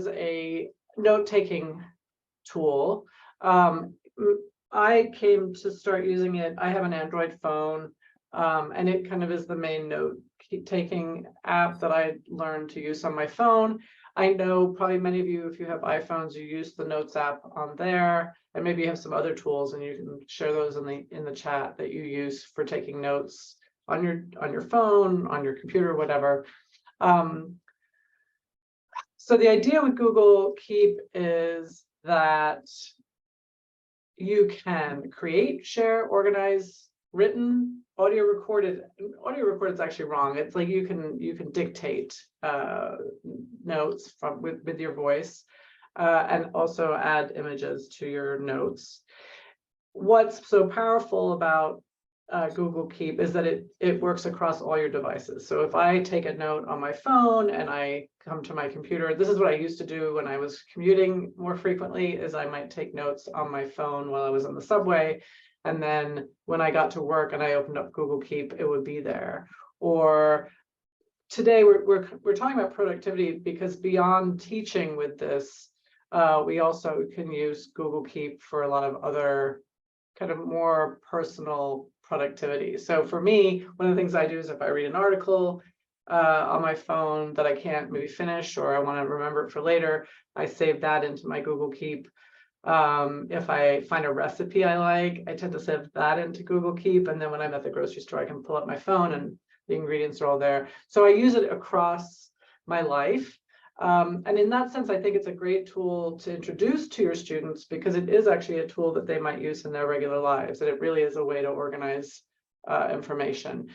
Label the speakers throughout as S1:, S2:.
S1: a note-taking tool. I came to start using it. I have an Android phone, and it kind of is the main note-taking app that I learned to use on my phone. I know probably many of you, if you have iPhones, you use the Notes app on there, and maybe you have some other tools, and you can share those in the chat that you use for taking notes on your phone, on your computer, whatever. So the idea with Google Keep is that you can create, share, organize written, audio recorded. Audio recorded is actually wrong. It's like you can dictate notes with your voice, and also add images to your notes. What's so powerful about Google Keep is that it works across all your devices. So if I take a note on my phone and I come to my computer, this is what I used to do when I was commuting more frequently, is I might take notes on my phone while I was on the subway. And then when I got to work and I opened up Google Keep, it would be there. Or today we're talking about productivity, because beyond teaching with this, we also can use Google Keep for a lot of other kind of more personal productivity. So for me, one of the things I do is if I read an article on my phone that I can't maybe finish, or I want to remember it for later, I save that into my Google Keep. If I find a recipe I like, I tend to save that into Google Keep. And then when I'm at the grocery store, I can pull up my phone and the ingredients are all there. So I use it across my life. And in that sense, I think it's a great tool to introduce to your students, because it is actually a tool that they might use in their regular lives, and it really is a way to organize information.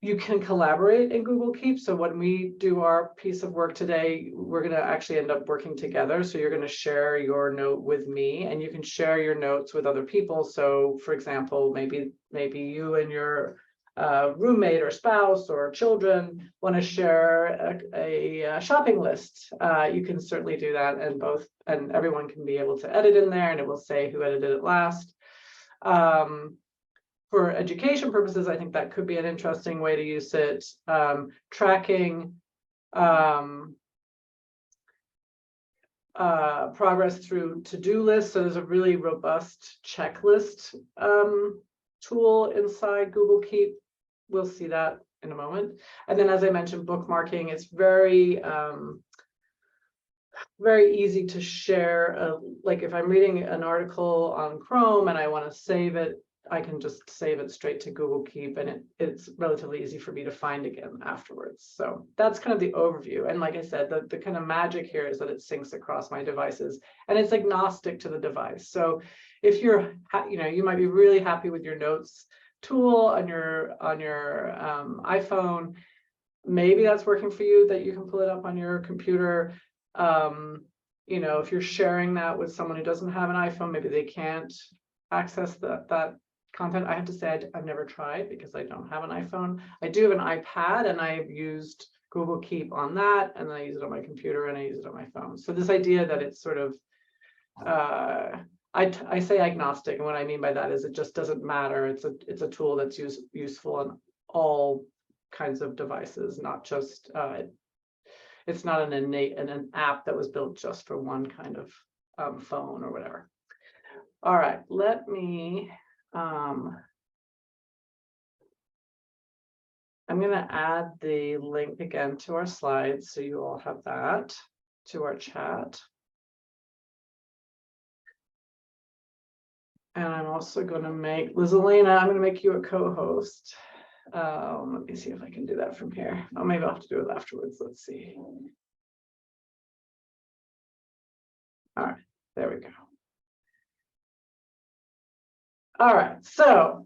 S1: You can collaborate in Google Keep. So when we do our piece of work today, we're going to actually end up working together. So you're going to share your note with me, and you can share your notes with other people. So for example, maybe you and your roommate or spouse or children want to share a shopping list. You can certainly do that, and everyone can be able to edit in there, and it will say who edited it last. For education purposes, I think that could be an interesting way to use it. Tracking progress through to-do lists. So there's a really robust checklist tool inside Google Keep. We'll see that in a moment. And then, as I mentioned, bookmarking. It's very easy to share. Like if I'm reading an article on Chrome and I want to save it, I can just save it straight to Google Keep, and it's relatively easy for me to find again afterwards. So that's kind of the overview. And like I said, the kind of magic here is that it syncs across my devices, and it's agnostic to the device. So if you're, you might be really happy with your notes tool on your iPhone, maybe that's working for you, that you can pull it up on your computer. If you're sharing that with someone who doesn't have an iPhone, maybe they can't access that content. I have to say I've never tried, because I don't have an iPhone. I do have an iPad, and I've used Google Keep on that, and then I use it on my computer, and I use it on my phone. So this idea that it's sort of I say agnostic, and what I mean by that is it just doesn't matter. It's a tool that's useful on all kinds of devices, not just it's not an app that was built just for one kind of phone or whatever. All right, let me I'm going to add the link again to our slides, so you all have that, to our chat. And I'm also going to make Lizalena, I'm going to make you a co-host. Let me see if I can do that from here. Oh, maybe I'll have to do it afterwards. Let's see. All right, there we go. All right, so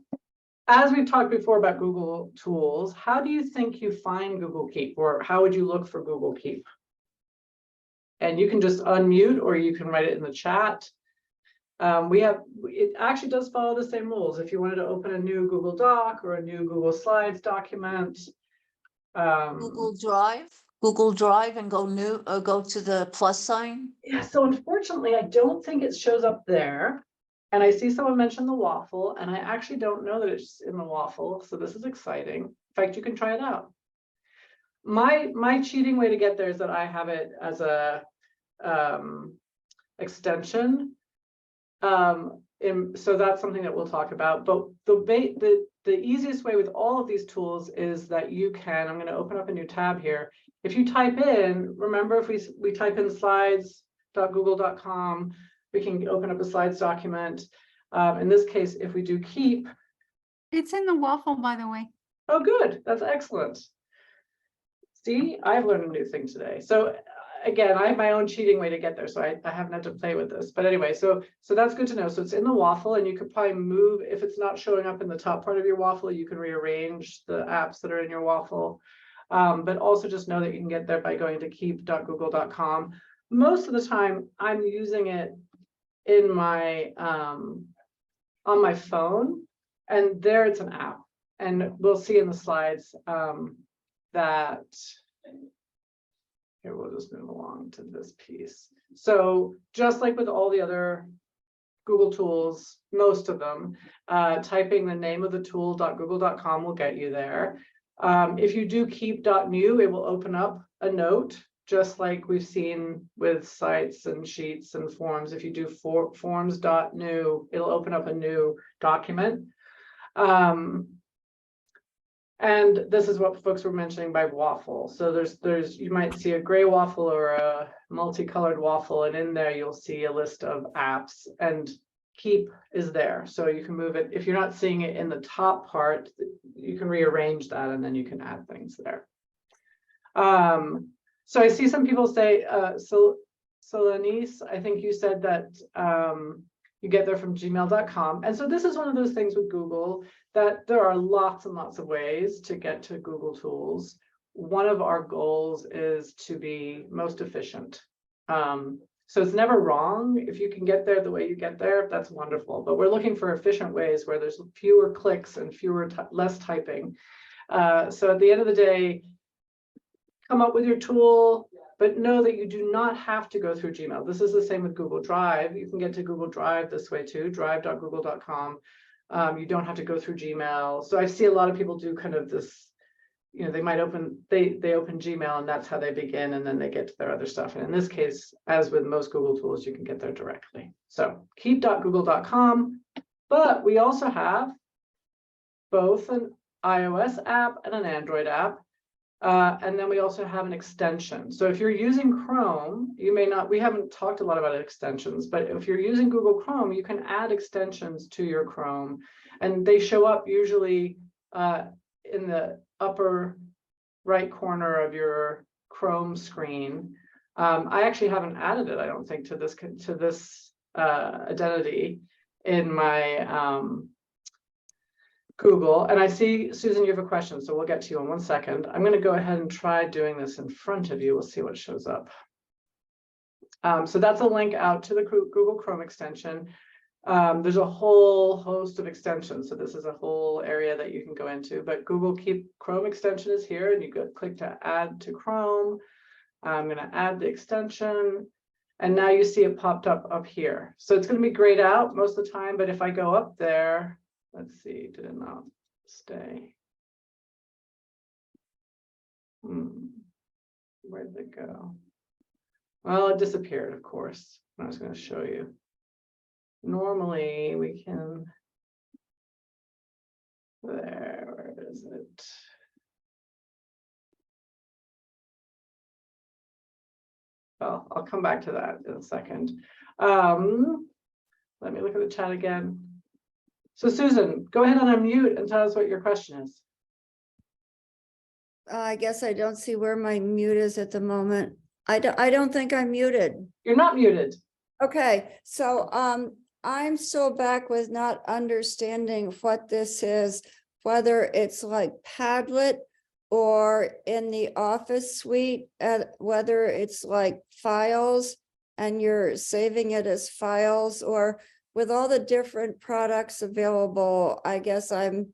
S1: as we've talked before about Google tools, how do you think you find Google Keep, or how would you look for Google Keep? And you can just unmute, or you can write it in the chat. It actually does follow the same rules. If you wanted to open a new Google Doc or a new Google Slides document,
S2: Google Drive, and go to the plus sign.
S1: Yeah, so unfortunately, I don't think it shows up there. And I see someone mention the waffle, and I actually don't know that it's in the waffle. So this is exciting. In fact, you can try it out. my cheating way to get there is that I have it as a extension. So that's something that we'll talk about. But the easiest way with all of these tools is that you can, I'm going to open up a new tab here. If you type in, remember if we type in slides.google.com, we can open up a slides document. In this case, if we do keep.
S3: It's in the waffle, by the way.
S1: Oh, good. That's excellent. See, I've learned a new thing today. So again, I have my own cheating way to get there, so I haven't had to play with this. But anyway, so that's good to know. So it's in the waffle, and you could probably move, if it's not showing up in the top part of your waffle, you can rearrange the apps that are in your waffle. But also just know that you can get there by going to keep.google.com. Most of the time, I'm using it in my on my phone, and there it's an app. And we'll see in the slides that. Here, we'll just move along to this piece. So just like with all the other Google tools, most of them, typing the name of the tool .google.com will get you there. If you do keep.new, it will open up a note, just like we've seen with sites and sheets and forms. If you do forms.new, it'll open up a new document. And this is what folks were mentioning by waffle. So there's you might see a gray waffle or a multicolored waffle, and in there you'll see a list of apps, and keep is there. So you can move it. If you're not seeing it in the top part, you can rearrange that, and then you can add things there. So I see some people say, Solanise, I think you said that you get there from gmail.com. And so this is one of those things with Google, that there are lots and lots of ways to get to Google tools. One of our goals is to be most efficient. So it's never wrong. If you can get there the way you get there, that's wonderful. But we're looking for efficient ways where there's fewer clicks and less typing. So at the end of the day, come up with your tool, but know that you do not have to go through Gmail. This is the same with Google Drive. You can get to Google Drive this way too, drive.google.com. You don't have to go through Gmail. So I see a lot of people do kind of this, you know, they might open Gmail, and that's how they begin, and then they get to their other stuff. And in this case, as with most Google tools, you can get there directly. So keep.google.com, but we also have both an iOS app and an Android app. And then we also have an extension. So if you're using Chrome, you may not, we haven't talked a lot about extensions, but if you're using Google Chrome, you can add extensions to your Chrome, and they show up usually in the upper right corner of your Chrome screen. I actually haven't added it, I don't think, to this identity in my Google. And I see, Susan, you have a question, so we'll get to you in 1 second. I'm going to go ahead and try doing this in front of you. We'll see what shows up. So that's a link out to the Google Chrome extension. There's a whole host of extensions. So this is a whole area that you can go into, but Google Keep Chrome extension is here, and you go click to add to Chrome. I'm going to add the extension, and now you see it popped up here. So it's going to be grayed out most of the time, but if I go up there, let's see, did it not stay? Where did it go? Well, it disappeared, of course. I was going to show you. Normally we can, where is it? Well, I'll come back to that in a second. Let me look at the chat again. So Susan, go ahead and unmute and tell us what your question is.
S4: I guess I don't see where my mute is at the moment. I don't think I'm muted.
S1: You're not muted.
S4: Okay, so I'm still back with not understanding what this is, whether it's like Padlet or in the Office suite, whether it's like files and you're saving it as files, or with all the different products available. I guess I'm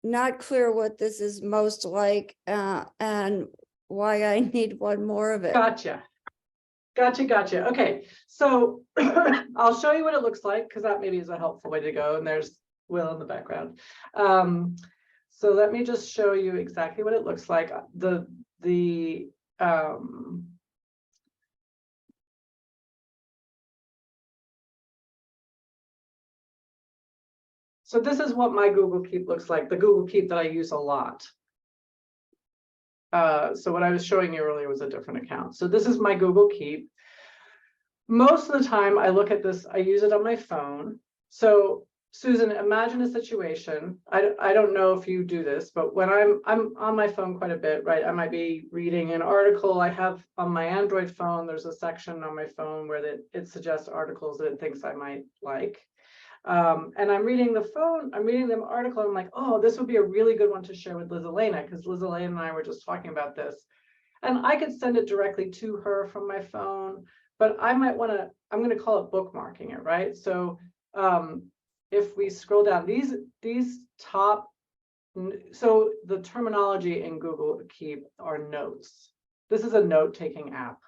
S4: not clear what this is most like and why I need one more of it.
S1: Gotcha. Okay, so I'll show you what it looks like, because that maybe is a helpful way to go. And there's Will in the background. So let me just show you exactly what it looks like. So this is what my Google Keep looks like, the Google Keep that I use a lot. So what I was showing you earlier was a different account. So this is my Google Keep. Most of the time I look at this, I use it on my phone. So Susan, imagine a situation. I don't know if you do this, but when I'm on my phone quite a bit, right? I might be reading an article. I have on my Android phone, there's a section on my phone where it suggests articles that it thinks I might like. And I'm reading the article. I'm like, oh, this would be a really good one to share with Liz Elena, because Liz Elena and I were just talking about this. And I could send it directly to her from my phone, but I might want to, I'm going to call it bookmarking it, right? So if we scroll down, these top, so the terminology in Google Keep are notes. This is a note-taking app,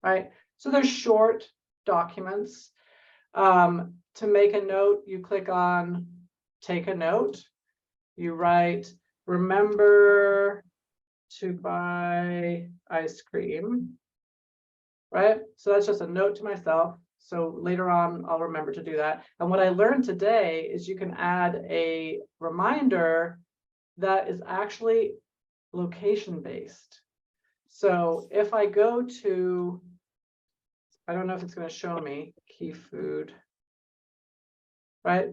S1: right? So they're short documents. To make a note, you click on take a note. You write, remember to buy ice cream, right? So that's just a note to myself. So later on, I'll remember to do that. And what I learned today is you can add a reminder that is actually location-based. So if I go to, I don't know if it's going to show me Key Food, right?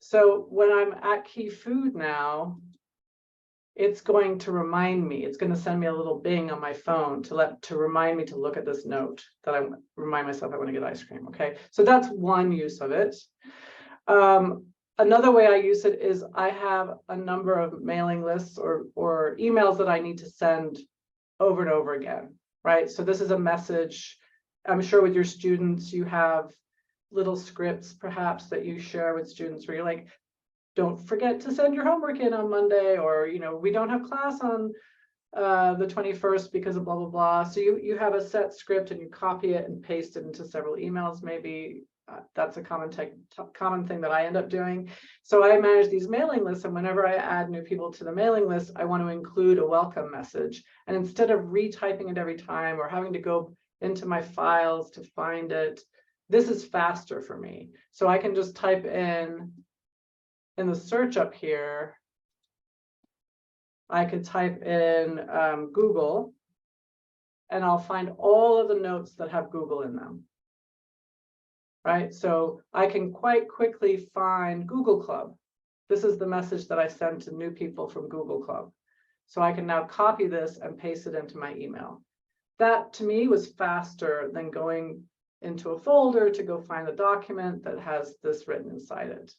S1: So when I'm at Key Food now, it's going to remind me, it's going to send me a little bing on my phone to remind me to look at this note that I remind myself I want to get ice cream. Okay, so that's one use of it. Another way I use it is I have a number of mailing lists or emails that I need to send over and over again, right? So this is a message. I'm sure with your students, you have little scripts perhaps that you share with students where you're like, don't forget to send your homework in on Monday, or, you know, we don't have class on the 21st because of blah, blah, blah. So you have a set script and you copy it and paste it into several emails. Maybe that's a common thing that I end up doing. So I manage these mailing lists, and whenever I add new people to the mailing list, I want to include a welcome message. And instead of retyping it every time or having to go into my files to find it, this is faster for me. So I can just type in the search up here, I could type in Google, and I'll find all of the notes that have Google in them, right? So I can quite quickly find Google Club. This is the message that I send to new people from Google Club. So I can now copy this and paste it into my email. That to me was faster than going into a folder to go find a document that has this written inside it.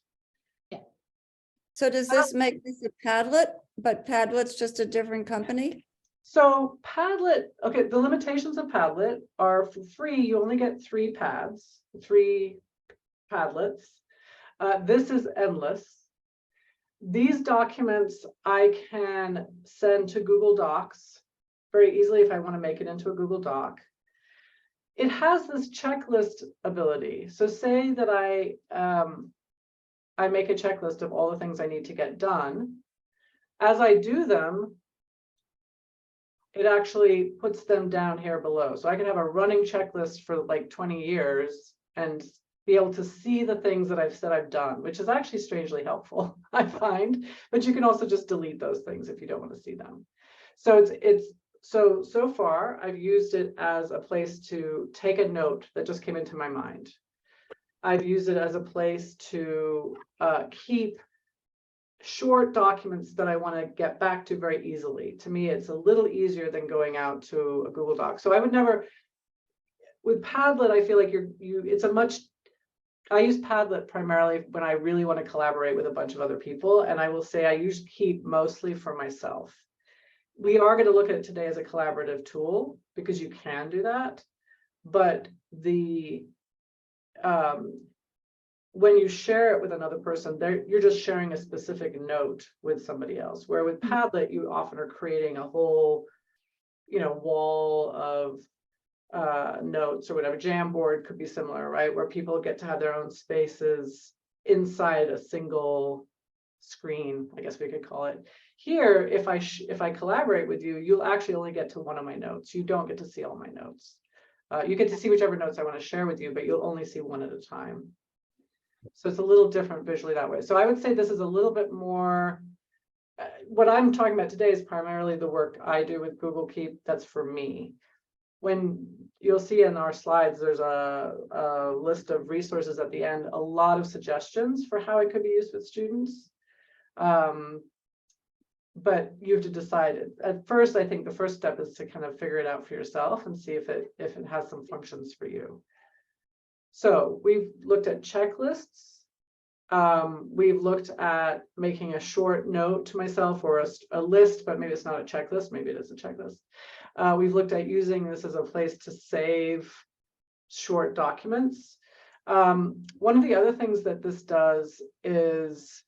S4: So does this make this a Padlet, but Padlet's just a different company?
S1: So Padlet, okay, the limitations of Padlet are for free. You only get 3 pads, 3 Padlets. This is endless. These documents I can send to Google Docs very easily if I want to make it into a Google Doc. It has this checklist ability. So say that I make a checklist of all the things I need to get done. As I do them, it actually puts them down here below. So I can have a running checklist for like 20 years and be able to see the things that I've said I've done, which is actually strangely helpful, I find. But you can also just delete those things if you don't want to see them. So so far I've used it as a place to take a note that just came into my mind. I've used it as a place to keep short documents that I want to get back to very easily. To me, it's a little easier than going out to a Google Doc. So I would never, with Padlet, I feel like I use Padlet primarily when I really want to collaborate with a bunch of other people. And I will say I use Keep mostly for myself. We are going to look at it today as a collaborative tool because you can do that. But when you share it with another person, you're just sharing a specific note with somebody else. Where with Padlet, you often are creating a whole, wall of notes or whatever. Jamboard could be similar, right? Where people get to have their own spaces inside a single screen, I guess we could call it. Here, if I collaborate with you, you'll actually only get to one of my notes. You don't get to see all my notes. You get to see whichever notes I want to share with you, but you'll only see one at a time. So it's a little different visually that way. So I would say this is a little bit more, what I'm talking about today is primarily the work I do with Google Keep. That's for me. When you'll see in our slides, there's a list of resources at the end, a lot of suggestions for how it could be used with students. But you have to decide it. At first, I think the first step is to kind of figure it out for yourself and see if it has some functions for you. So we've looked at checklists. We've looked at making a short note to myself or a list, but maybe it's not a checklist. Maybe it is a checklist. We've looked at using this as a place to save short documents. One of the other things that this does is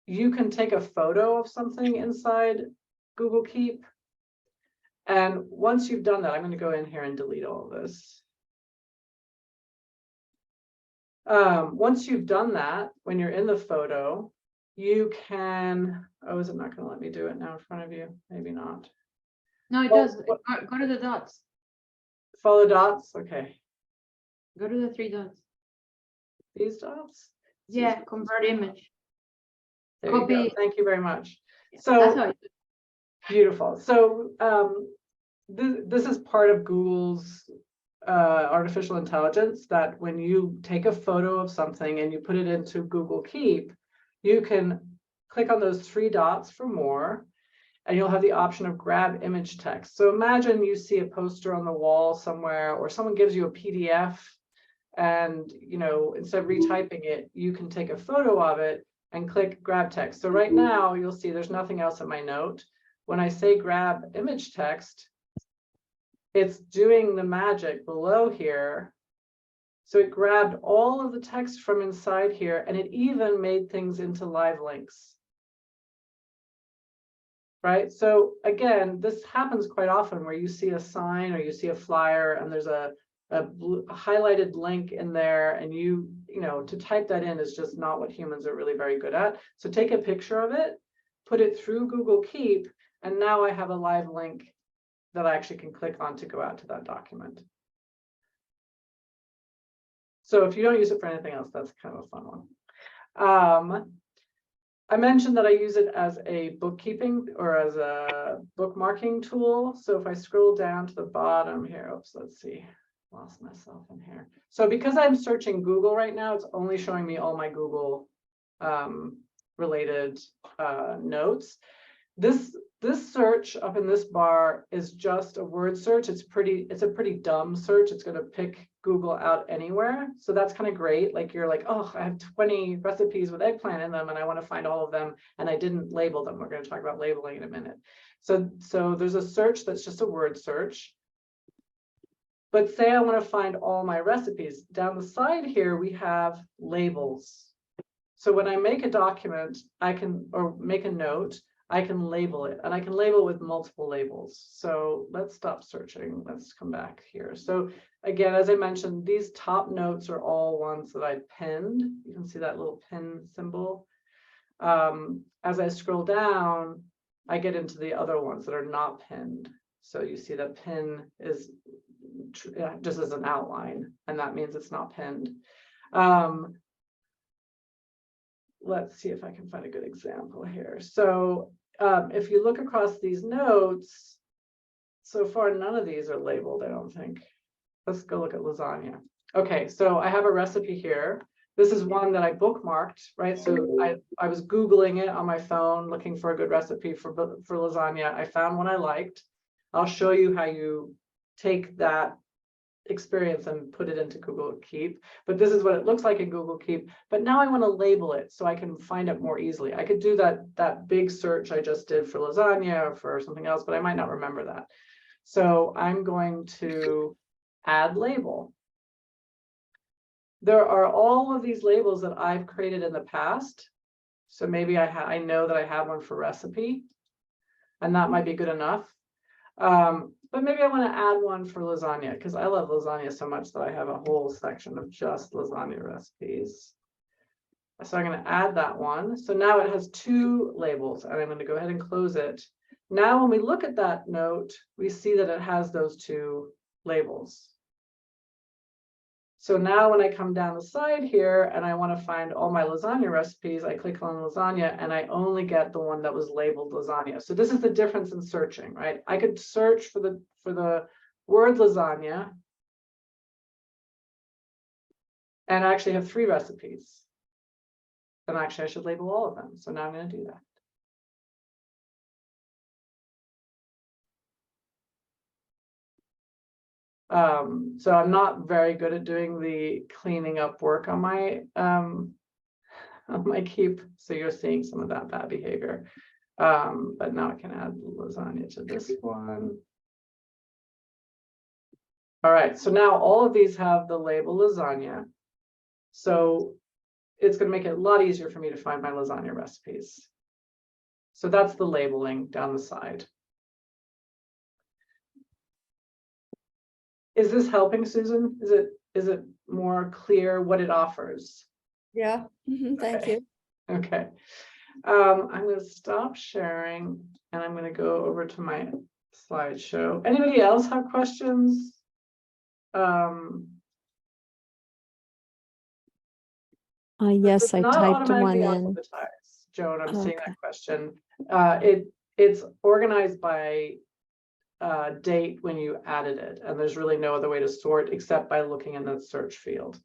S1: you can take a photo of something inside Google Keep. And once you've done that, I'm going to go in here and delete all of this. Once you've done that, when you're in the photo, you can, oh, is it not going to let me do it now in front of you? Maybe not.
S3: No, it
S1: Well,
S3: does. Go to the dots.
S1: Follow dots. Okay.
S3: Go to the 3 dots.
S1: These dots.
S3: Yeah, convert image.
S1: There you go.
S3: Copy.
S1: Thank you very much.
S3: That's
S1: So
S3: how it-
S1: beautiful. So this is part of Google's artificial intelligence, that when you take a photo of something and you put it into Google Keep, you can click on those 3 dots for more, and you'll have the option of grab image text. So imagine you see a poster on the wall somewhere, or someone gives you a PDF, and instead of retyping it, you can take a photo of it and click grab text. So right now you'll see there's nothing else in my note. When I say grab image text, it's doing the magic below here. So it grabbed all of the text from inside here, and it even made things into live links. Right? So again, this happens quite often where you see a sign or you see a flyer and there's a highlighted link in there, and to type that in is just not what humans are really very good at. So take a picture of it, put it through Google Keep, and now I have a live link that I actually can click on to go out to that document. So if you don't use it for anything else, that's kind of a fun one. I mentioned that I use it as a bookkeeping or as a bookmarking tool. So if I scroll down to the bottom here, oops, let's see, lost myself in here. So because I'm searching Google right now, it's only showing me all my Google related notes. This search up in this bar is just a word search. It's a pretty dumb search. It's going to pick Google out anywhere. So that's kind of great. Like you're like, oh, I have 20 recipes with eggplant in them and I want to find all of them and I didn't label them. We're going to talk about labeling in a minute. So there's a search that's just a word search. But say I want to find all my recipes. Down the side here, we have labels. So when I make a document, or make a note, I can label it, and I can label with multiple labels. So let's stop searching. Let's come back here. So again, as I mentioned, these top notes are all ones that I pinned. You can see that little pin symbol. As I scroll down, I get into the other ones that are not pinned. So you see that pin is just as an outline, and that means it's not pinned. Let's see if I can find a good example here. So if you look across these notes, so far none of these are labeled, I don't think. Let's go look at lasagna. Okay, so I have a recipe here. This is one that I bookmarked, right? So I was Googling it on my phone, looking for a good recipe for lasagna. I found one I liked. I'll show you how you take that experience and put it into Google Keep. But this is what it looks like in Google Keep. But now I want to label it so I can find it more easily. I could do that big search I just did for lasagna or for something else, but I might not remember that. So I'm going to add label. There are all of these labels that I've created in the past. So maybe I know that I have one for recipe, and that might be good enough. But maybe I want to add one for lasagna because I love lasagna so much that I have a whole section of just lasagna recipes. So I'm going to add that one. So now it has two labels, and I'm going to go ahead and close it. Now, when we look at that note, we see that it has those two labels. So now when I come down the side here and I want to find all my lasagna recipes, I click on lasagna and I only get the one that was labeled lasagna. So this is the difference in searching, right? I could search for the word lasagna and actually have 3 recipes. And actually I should label all of them. So now I'm going to do that. So I'm not very good at doing the cleaning up work on my Keep. So you're seeing some of that bad behavior. But now I can add lasagna to this one. All right, so now all of these have the label lasagna. So it's going to make it a lot easier for me to find my lasagna recipes. So that's the labeling down the side. Is this helping, Susan? Is it more clear what it offers?
S4: Yeah, thank you.
S1: Okay. I'm going to stop sharing and I'm going to go over to my slideshow. Anybody else have questions?
S5: Yes,
S1: It's
S5: I
S1: not
S5: typed one
S1: automatically
S5: in.
S1: alphabetized, Joan, I'm seeing
S5: Okay.
S1: that question. It's organized by date when you added it, and there's really no other way to sort except by looking in the search field.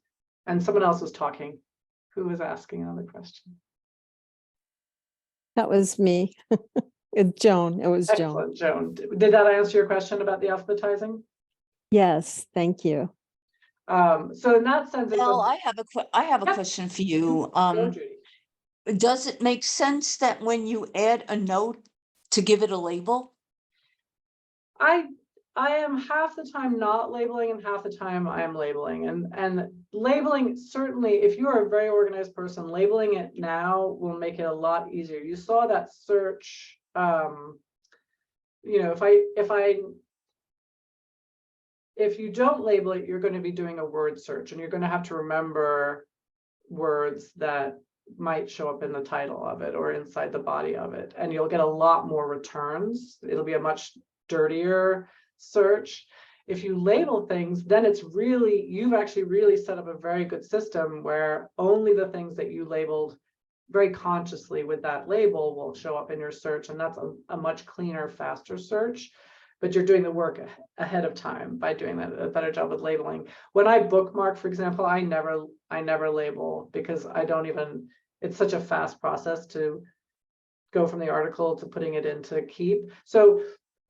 S1: And someone else was talking. Who was asking another question?
S5: That was me. It's Joan. It was Joan.
S1: Excellent, Joan. Did that answer your question about the alphabetizing?
S5: Yes, thank you.
S1: So in that sense, it's
S2: Well,
S1: a,
S2: I have a
S1: Yep.
S2: question for you.
S1: Go, Judy.
S2: Does it make sense that when you add a note to give it a label?
S1: I am half the time not labeling and half the time I am labeling, and labeling, certainly if you are a very organized person, labeling it now will make it a lot easier. You saw that search, you know, if you don't label it, you're going to be doing a word search and you're going to have to remember words that might show up in the title of it or inside the body of it, and you'll get a lot more returns. It'll be a much dirtier search. If you label things, then it's really, you've actually really set up a very good system where only the things that you labeled very consciously with that label will show up in your search, and that's a much cleaner, faster search. But you're doing the work ahead of time by doing a better job with labeling. When I bookmark, for example, I never label because I don't even, it's such a fast process to go from the article to putting it into Keep. So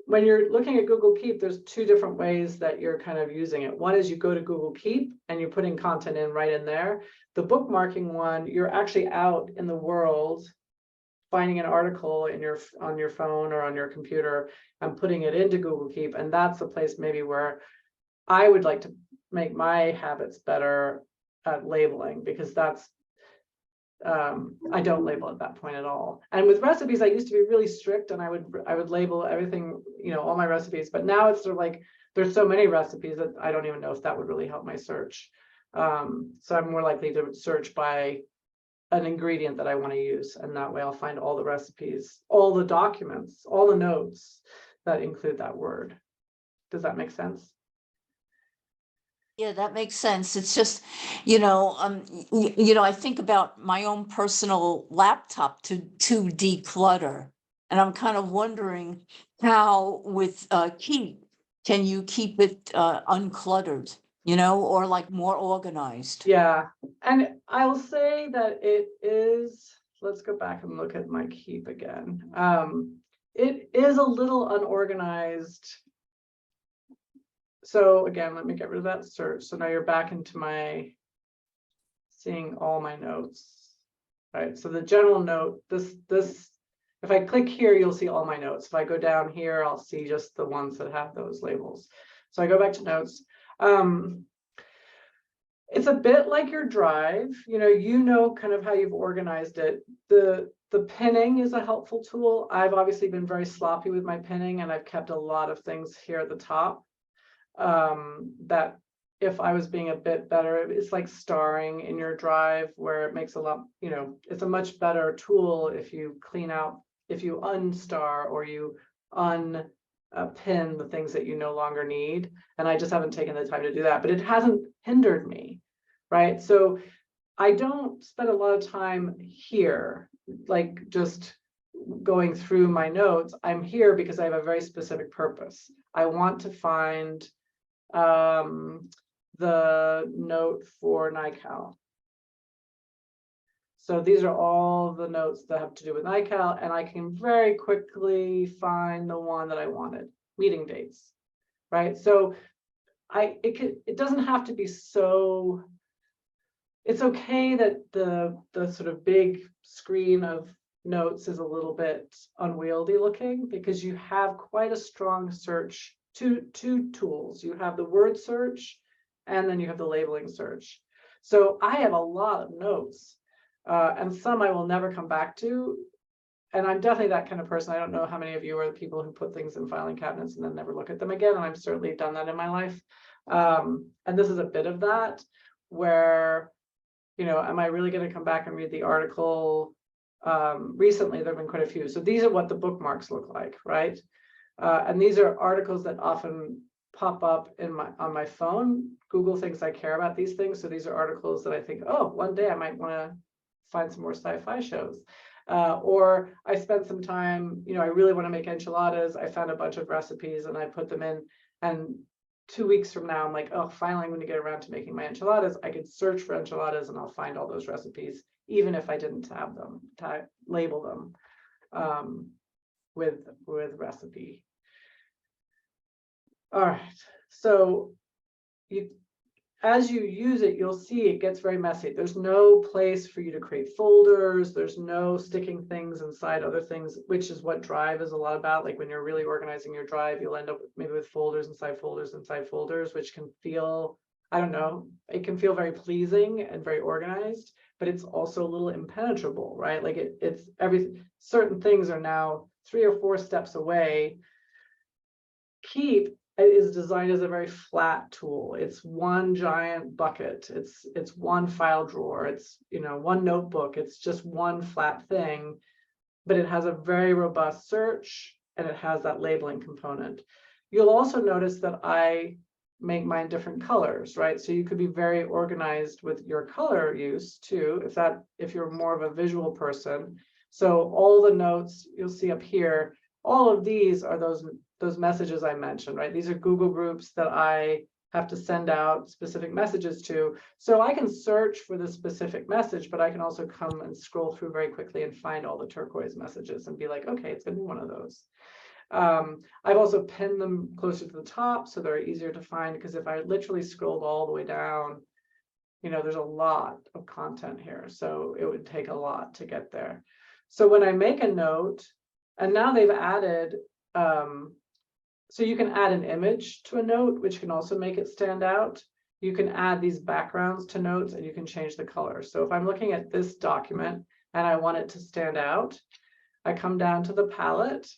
S1: when you're looking at Google Keep, there's 2 different ways that you're kind of using it. One is you go to Google Keep and you're putting content in right in there. The bookmarking one, you're actually out in the world finding an article in on your phone or on your computer and putting it into Google Keep. And that's the place maybe where I would like to make my habits better at labeling, because that's I don't label at that point at all. And with recipes, I used to be really strict and I would label everything, you know, all my recipes, but now it's sort of like there's so many recipes that I don't even know if that would really help my search. So I'm more likely to search by an ingredient that I want to use, and that way I'll find all the recipes, all the documents, all the notes that include that word. Does that make sense?
S2: Yeah, that makes sense. It's just, I think about my own personal laptop to declutter. And I'm kind of wondering how with Keep, can you keep it uncluttered, or like more organized?
S1: Yeah, and I'll say that it is, let's go back and look at my Keep again. It is a little unorganized. So again, let me get rid of that search. So now you're back into my seeing all my notes, right? So the general note, this, if I click here, you'll see all my notes. If I go down here, I'll see just the ones that have those labels. So I go back to notes. It's a bit like your Drive, you know kind of how you've organized it. The pinning is a helpful tool. I've obviously been very sloppy with my pinning, and I've kept a lot of things here at the top that if I was being a bit better, it's like starring in your drive where it makes a lot, you know, it's a much better tool if you clean out, if you unstar or you pin the things that you no longer need. And I just haven't taken the time to do that, but it hasn't hindered me, right? So I don't spend a lot of time here, like just going through my notes. I'm here because I have a very specific purpose. I want to find the note for NICAL. So these are all the notes that have to do with NICAL, and I can very quickly find the one that I wanted, meeting dates, right? So it doesn't have to be so, it's okay that the sort of big screen of notes is a little bit unwieldy looking, because you have quite a strong search, two tools. You have the word search, and then you have the labeling search. So I have a lot of notes, and some I will never come back to. And I'm definitely that kind of person. I don't know how many of you are the people who put things in filing cabinets and then never look at them again. And I've certainly done that in my life. And this is a bit of that, where, you know, am I really going to come back and read the article? Recently, there have been quite a few. So these are what the bookmarks look like, right? And these are articles that often pop up on my phone. Google thinks I care about these things. So these are articles that I think, oh, one day I might want to find some more sci-fi shows. Or I spent some time, you know, I really want to make enchiladas. I found a bunch of recipes and I put them in. And 2 weeks from now, I'm like, oh, finally, I'm going to get around to making my enchiladas. I could search for enchiladas and I'll find all those recipes, even if I didn't have them, label them with recipe. All right, so as you use it, you'll see it gets very messy. There's no place for you to create folders. There's no sticking things inside other things, which is what Drive is a lot about. Like when you're really organizing your Drive, you'll end up maybe with folders inside folders inside folders, which can feel, I don't know, it can feel very pleasing and very organized, but it's also a little impenetrable, right? Like it's certain things are now 3 or 4 steps away. Keep is designed as a very flat tool. It's one giant bucket. It's one file drawer. It's, you know, one notebook. It's just one flat thing, but it has a very robust search and it has that labeling component. You'll also notice that I make mine different colors, right? So you could be very organized with your color use too, if you're more of a visual person. So all the notes you'll see up here, all of these are those messages I mentioned, right? These are Google groups that I have to send out specific messages to. So I can search for the specific message, but I can also come and scroll through very quickly and find all the turquoise messages and be like, okay, it's going to be one of those. I've also pinned them closer to the top so they're easier to find, because if I literally scrolled all the way down, you know, there's a lot of content here. So it would take a lot to get there. So when I make a note, and now they've added, so you can add an image to a note, which can also make it stand out. You can add these backgrounds to notes and you can change the color. So if I'm looking at this document and I want it to stand out, I come down to the palette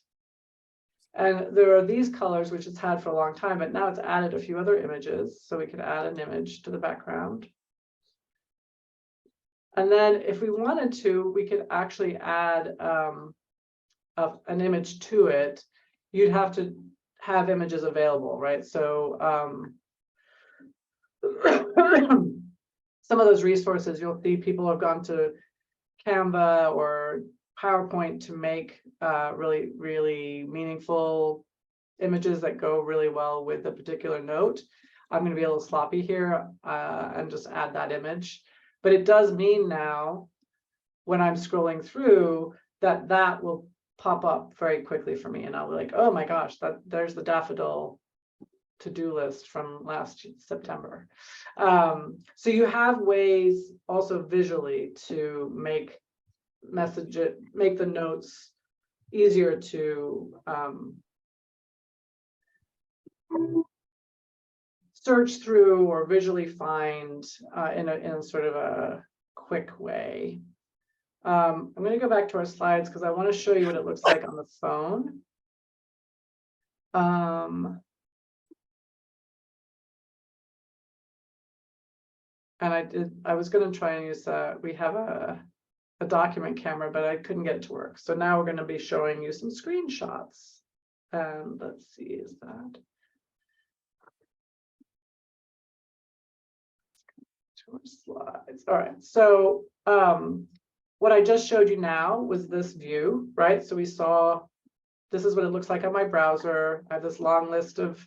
S1: and there are these colors, which it's had for a long time, but now it's added a few other images. So we could add an image to the background. And then if we wanted to, we could actually add an image to it. You'd have to have images available, right? So some of those resources, you'll see people have gone to Canva or PowerPoint to make really, really meaningful images that go really well with a particular note. I'm going to be a little sloppy here and just add that image. But it does mean now, when I'm scrolling through, that will pop up very quickly for me. And I'll be like, oh my gosh, there's the daffodil to-do list from last September. So you have ways also visually to make the notes easier to search through or visually find in a sort of a quick way. I'm going to go back to our slides because I want to show you what it looks like on the phone. And I was gonna try and use, we have a document camera, but I couldn't get it to work. So now we're gonna be showing you some screenshots. And let's see, is that? To our slides. All right, so what I just showed you now was this view, right? So we saw, this is what it looks like on my browser. I have this long list of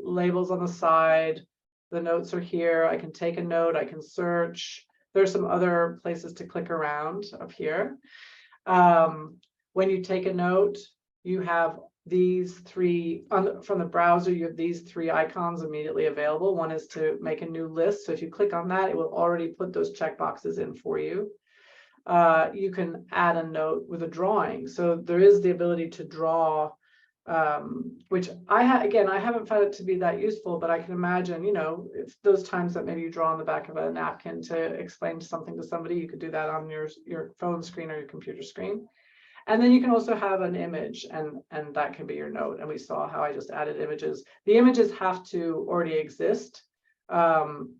S1: labels on the side. The notes are here. I can take a note, I can search. There's some other places to click around up here. When you take a note, you have these three from the browser, you have these three icons immediately available. One is to make a new list. So if you click on that, it will already put those checkboxes in for you. You can add a note with a drawing. So there is the ability to draw, which I haven't found it to be that useful, but I can imagine, you know, if those times that maybe you draw on the back of a napkin to explain something to somebody, you could do that on your phone screen or your computer screen. And then you can also have an image, and that can be your note. And we saw how I just added images. The images have to already exist. And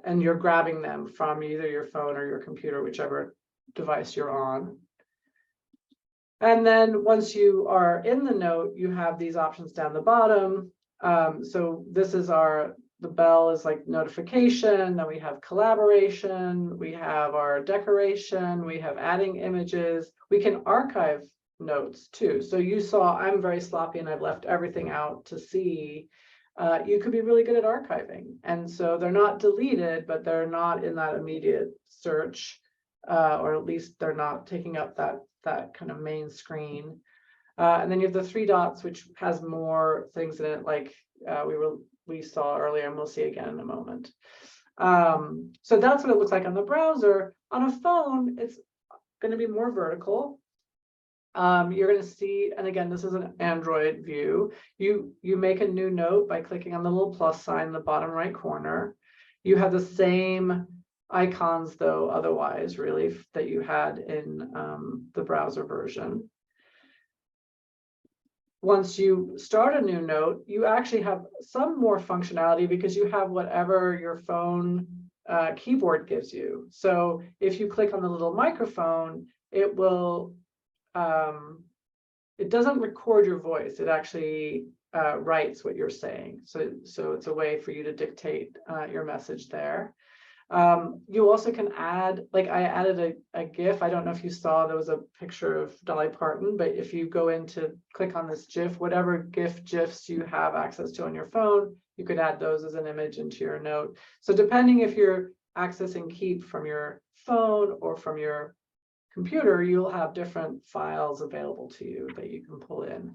S1: you're grabbing them from either your phone or your computer, whichever device you're on. And then once you are in the note, you have these options down the bottom. So this is the bell is like notification, then we have collaboration, we have our decoration, we have adding images, we can archive notes too. So you saw I'm very sloppy and I've left everything out to see. You could be really good at archiving. And so they're not deleted, but they're not in that immediate search, or at least they're not taking up that kind of main screen. And then you have the three dots, which has more things in it, like we saw earlier, and we'll see again in a moment. So that's what it looks like on the browser. On a phone, it's going to be more vertical. You're going to see, and again, this is an Android view. You make a new note by clicking on the little plus sign in the bottom right corner. You have the same icons, though, otherwise, really, that you had in the browser version. Once you start a new note, you actually have some more functionality because you have whatever your phone keyboard gives you. So if you click on the little microphone, it will, it doesn't record your voice. It actually writes what you're saying. So it's a way for you to dictate your message there. You also can add, like I added a GIF. I don't know if you saw, there was a picture of Dolly Parton, but if you go in to click on this GIF, whatever GIFs you have access to on your phone, you could add those as an image into your note. So depending if you're accessing Keep from your phone or from your computer, you'll have different files available to you that you can pull in.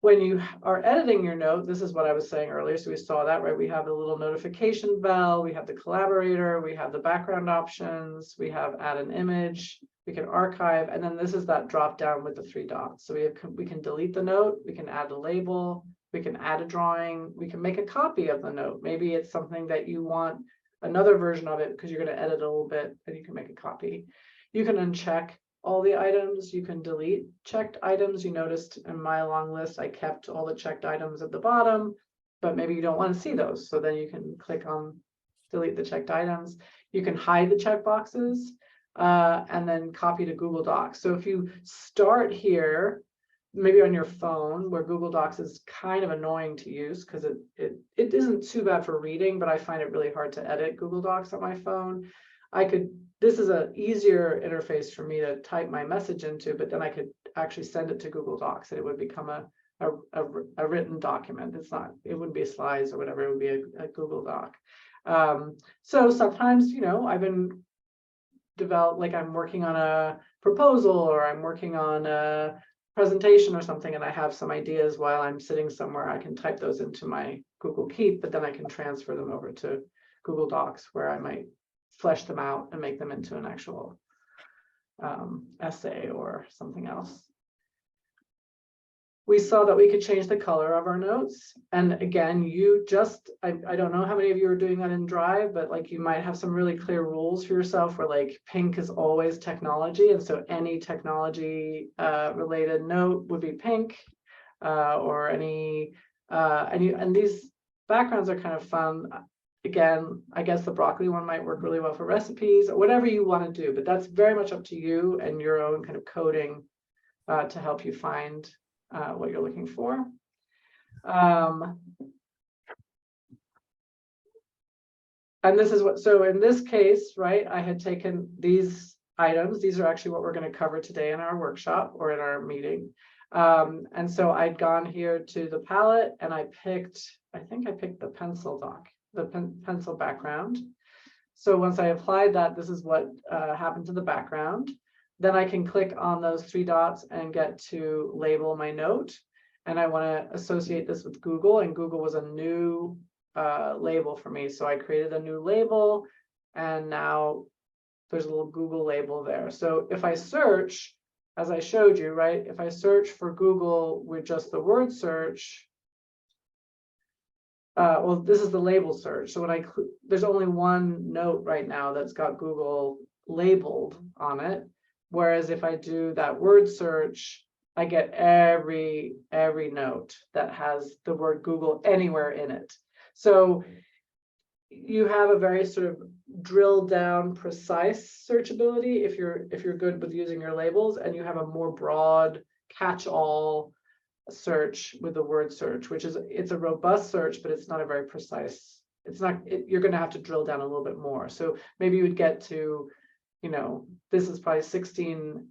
S1: When you are editing your note, this is what I was saying earlier. So we saw that, right? We have a little notification bell, we have the collaborator, we have the background options, we have add an image, we can archive, and then this is that drop down with the three dots. So we can delete the note, we can add a label, we can add a drawing, we can make a copy of the note. Maybe it's something that you want another version of it because you're going to edit a little bit, and you can make a copy. You can uncheck all the items, you can delete checked items. You noticed in my long list, I kept all the checked items at the bottom, but maybe you don't want to see those. So then you can click on delete the checked items. You can hide the checkboxes and then copy to Google Docs. So if you start here, maybe on your phone, where Google Docs is kind of annoying to use because it isn't too bad for reading, but I find it really hard to edit Google Docs on my phone. This is an easier interface for me to type my message into, but then I could actually send it to Google Docs and it would become a written document. It wouldn't be slides or whatever, it would be a Google Doc. So sometimes, you know, I've been like I'm working on a proposal or I'm working on a presentation or something, and I have some ideas while I'm sitting somewhere. I can type those into my Google Keep, but then I can transfer them over to Google Docs where I might flesh them out and make them into an actual essay or something else. We saw that we could change the color of our notes. And again, I don't know how many of you are doing that in Drive, but like you might have some really clear rules for yourself where like pink is always technology. And so any technology related note would be pink, or any And these backgrounds are kind of fun. Again, I guess the broccoli one might work really well for recipes or whatever you want to do, but that's very much up to you and your own kind of coding to help you find what you're looking for. And this is what, so in this case, right, I had taken these items. These are actually what we're going to cover today in our workshop or in our meeting. And so I'd gone here to the palette and I think I picked the pencil pencil background. So once I applied that, this is what happened to the background. Then I can click on those 3 dots and get to label my note. And I want to associate this with Google, and Google was a new label for me. So I created a new label and now there's a little Google label there. So if I search, as I showed you, right, if I search for Google with just the word search, well, this is the label search. So when there's only one note right now that's got Google labeled on it. Whereas if I do that word search, I get every note that has the word Google anywhere in it. So you have a very sort of drilled down, precise searchability if you're good with using your labels, and you have a more broad catch-all search with the word search, which is it's a robust search, but it's not a very precise. It's not. You're going to have to drill down a little bit more. So maybe you would get to, you know, this is probably 16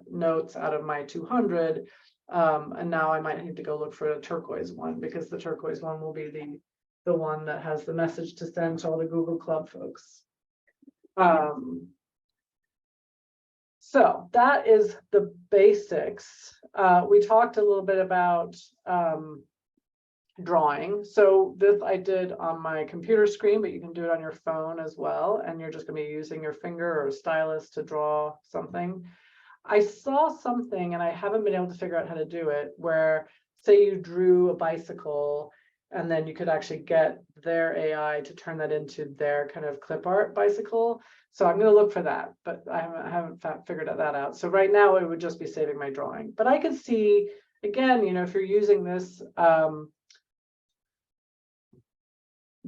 S1: notes out of my 200. And now I might need to go look for a turquoise one, because the turquoise one will be the one that has the message to send to all the Google Club folks. So that is the basics. We talked a little bit about drawing. So this I did on my computer screen, but you can do it on your phone as well. And you're just going to be using your finger or a stylus to draw something. I saw something, and I haven't been able to figure out how to do it, where say you drew a bicycle and then you could actually get their AI to turn that into their kind of clip art bicycle. So I'm going to look for that, but I haven't figured that out. So right now it would just be saving my drawing. But I could see, again, you know, if you're using this,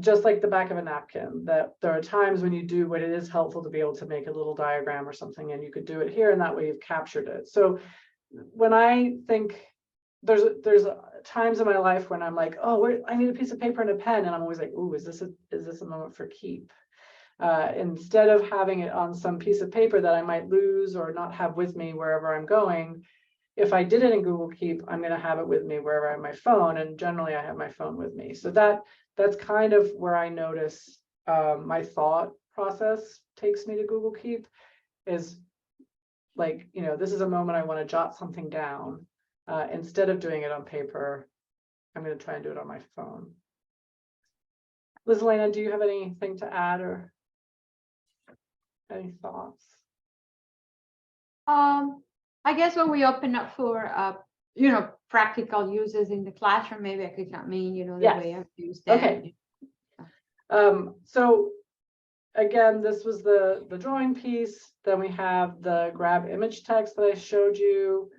S1: just like the back of a napkin, that there are times when it is helpful to be able to make a little diagram or something, and you could do it here, and that way you've captured it. So when I think there's times in my life when I'm like, oh, I need a piece of paper and a pen, and I'm always like, ooh, is this a moment for keep? Instead of having it on some piece of paper that I might lose or not have with me wherever I'm going, if I did it in Google Keep, I'm going to have it with me wherever I have my phone, and generally I have my phone with me. So that's kind of where I notice my thought process takes me to Google Keep, is like, you know, this is a moment I want to jot something down. Instead of doing it on paper, I'm going to try and do it on my phone. Liz Elena, do you have anything to add or any thoughts?
S3: I guess when we open up for you know, practical uses in the classroom, maybe I could come in, you know, the
S1: Yes.
S3: way I've used that.
S1: Okay. So again, this was the drawing piece. Then we have the grab image text that I showed you.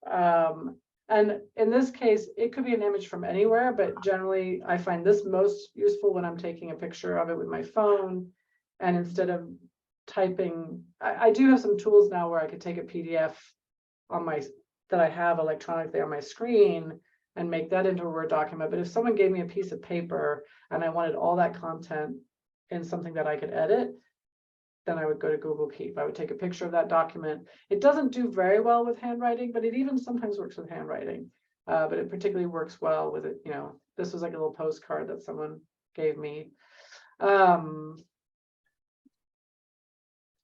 S1: And in this case, it could be an image from anywhere, but generally I find this most useful when I'm taking a picture of it with my phone. And instead of typing, I do have some tools now where I could take a PDF that I have electronically on my screen and make that into a Word document. But if someone gave me a piece of paper and I wanted all that content in something that I could edit, then I would go to Google Keep. I would take a picture of that document. It doesn't do very well with handwriting, but it even sometimes works with handwriting. But it particularly works well with it. You know, this was like a little postcard that someone gave me.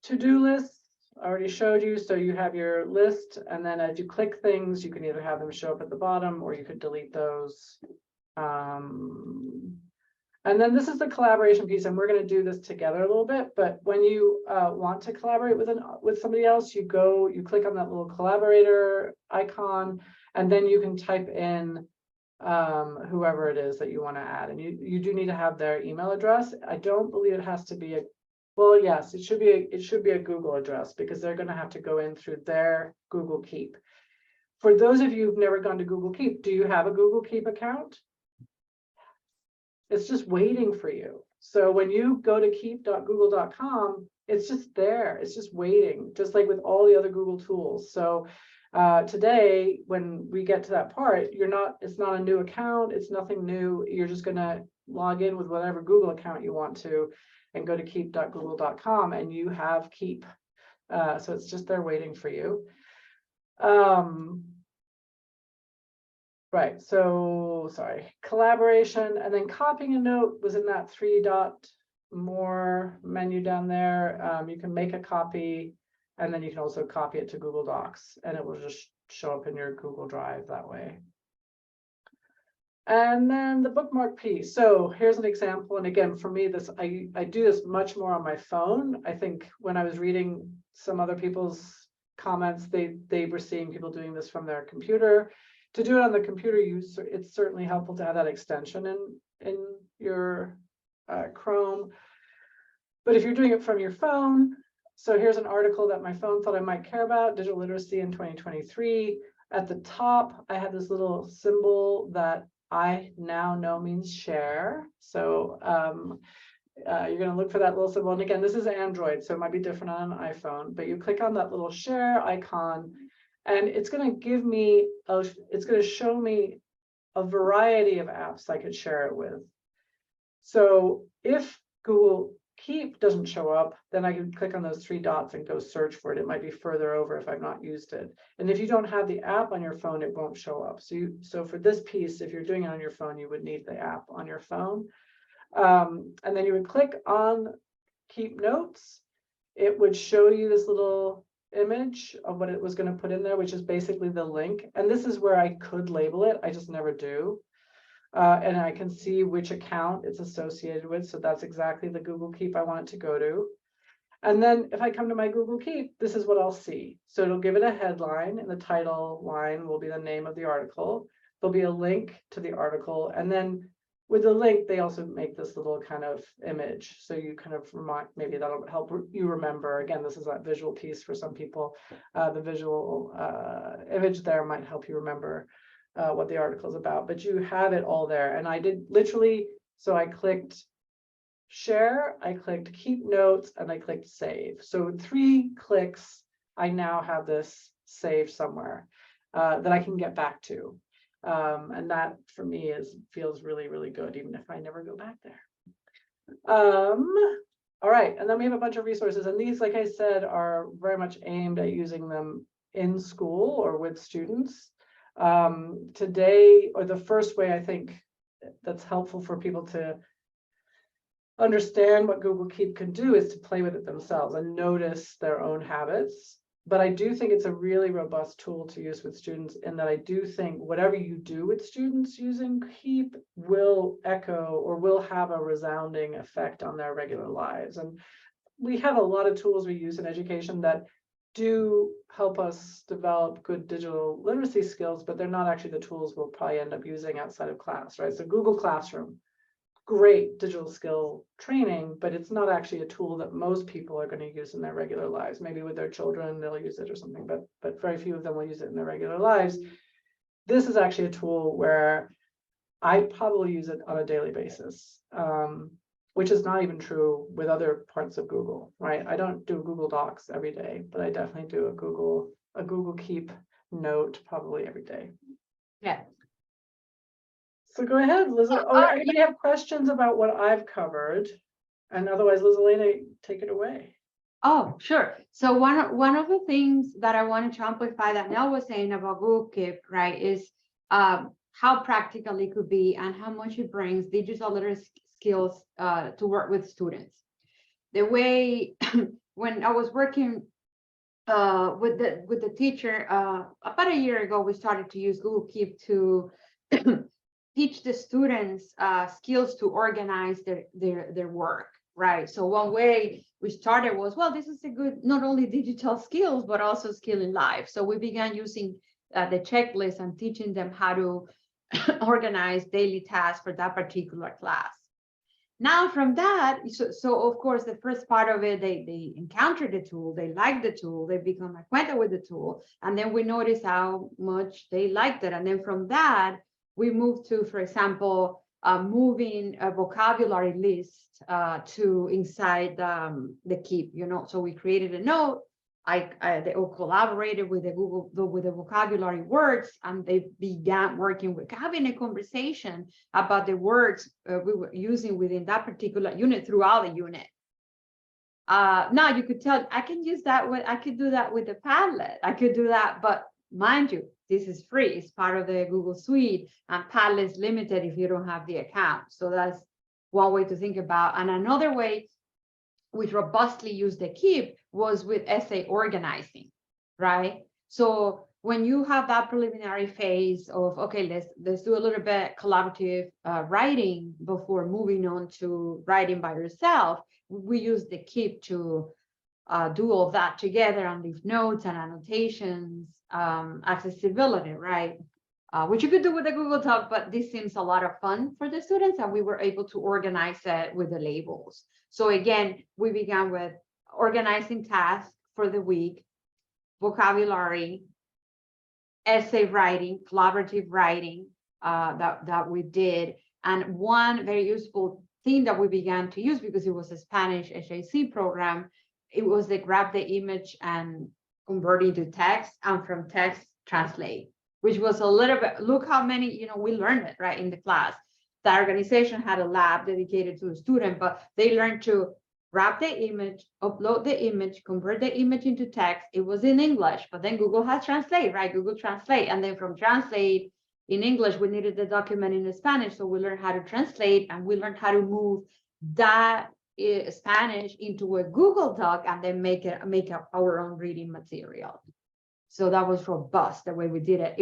S1: To-do lists, I already showed you. So you have your list, and then as you click things, you can either have them show up at the bottom or you could delete those. And then this is the collaboration piece, and we're going to do this together a little bit. But when you want to collaborate with somebody else, you click on that little collaborator icon, and then you can type in whoever it is that you want to add. And you do need to have their email address. I don't believe it has to be well, yes, it should be a Google address, because they're going to have to go in through their Google Keep. For those of you who've never gone to Google Keep, do you have a Google Keep account? It's just waiting for you. So when you go to keep.google.com, it's just there. It's just waiting, just like with all the other Google tools. So today, when we get to that part, it's not a new account. It's nothing new. You're just going to log in with whatever Google account you want to and go to keep.google.com and you have Keep. So it's just there waiting for you. Right, so sorry, collaboration and then copying a note was in that 3-dot more menu down there. You can make a copy and then you can also copy it to Google Docs and it will just show up in your Google Drive that way. And then the bookmark piece. So here's an example. And again, for me, I do this much more on my phone. I think when I was reading some other people's comments, they were seeing people doing this from their computer. To do it on the computer, it's certainly helpful to have that extension in your Chrome. But if you're doing it from your phone, so here's an article that my phone thought I might care about, digital literacy in 2023. At the top, I had this little symbol that I now know means share. So you're going to look for that little symbol. And again, this is Android, so it might be different on an iPhone, but you click on that little share icon and it's going to give me, it's going to show me a variety of apps I could share it with. So if Google Keep doesn't show up, then I can click on those 3 dots and go search for it. It might be further over if I've not used it. And if you don't have the app on your phone, it won't show up. So for this piece, if you're doing it on your phone, you would need the app on your phone. And then you would click on Keep Notes. It would show you this little image of what it was going to put in there, which is basically the link. And this is where I could label it. I just never do. And I can see which account it's associated with. So that's exactly the Google Keep I want it to go to. And then if I come to my Google Keep, this is what I'll see. So it'll give it a headline and the title line will be the name of the article. There'll be a link to the article. And then with the link, they also make this little kind of image. So you kind of remind, maybe that'll help you remember. Again, this is that visual piece for some people. The visual image there might help you remember what the article is about, but you have it all there. And I did literally, so I clicked share, I clicked keep notes, and I clicked save. So with 3 clicks, I now have this saved somewhere that I can get back to. And that for me feels really, really good, even if I never go back there. All right, and then we have a bunch of resources, and these, like I said, are very much aimed at using them in school or with students. Today, or the first way I think that's helpful for people to understand what Google Keep can do is to play with it themselves and notice their own habits. But I do think it's a really robust tool to use with students, in that I do think whatever you do with students using Keep will echo or will have a resounding effect on their regular lives. And we have a lot of tools we use in education that do help us develop good digital literacy skills, but they're not actually the tools we'll probably end up using outside of class, right? So Google Classroom, great digital skill training, but it's not actually a tool that most people are going to use in their regular lives. Maybe with their children, they'll use it or something, but very few of them will use it in their regular lives. This is actually a tool where I probably use it on a daily basis, which is not even true with other parts of Google, right? I don't do Google Docs every day, but I definitely do a Google Keep note probably every day.
S3: Yeah.
S1: So go ahead, Liz. Oh, anybody have questions about what I've covered? And otherwise, Liz Elena, take it away.
S3: Oh, sure. So one of the things that I wanted to amplify that Nell was saying about Google Keep, right, is how practical it could be and how much it brings digital literacy skills to work with students. The way when I was working with the teacher about a year ago, we started to use Google Keep to teach the students skills to organize their work, right? So one way we started was, well, this is a good, not only digital skills, but also skill in life. So we began using the checklist and teaching them how to organize daily tasks for that particular class. Now from that, so of course, the first part of it, they encounter the tool, they like the tool, they become acquainted with the tool, and then we notice how much they liked it. And then from that, we move to, for example, moving a vocabulary list to inside the Keep, so we created a note. They all collaborated with the Google with the vocabulary words, and they began working with having a conversation about the words we were using within that particular unit throughout the unit. Now you could tell I can use that I could do that with the Padlet. I could do that, but mind you, this is free. It's part of the Google Suite, and Padlet is limited if you don't have the account. So that's one way to think about. And another way, which robustly used the Keep, was with essay organizing, right? So when you have that preliminary phase of, okay, let's do a little bit collaborative writing before moving on to writing by yourself, we use the Keep to do all that together and leave notes and annotations, accessibility, right? Which you could do with the Google Doc, but this seems a lot of fun for the students, and we were able to organize it with the labels. So again, we began with organizing tasks for the week, vocabulary, essay writing, collaborative writing that we did. And one very useful thing that we began to use, because it was a Spanish HAC program, it was the grab the image and convert it to text, and from text translate, which was a little bit, look how many, we learned it right in the class. The organization had a lab dedicated to the student, but they learned to grab the image, upload the image, convert the image into text. It was in English, but then Google has Translate, right? Google Translate. And then from Translate in English, we needed the document in Spanish. So we learned how to translate, and we learned how to move that Spanish into a Google Doc and then make up our own reading material. So that was robust the way we did it.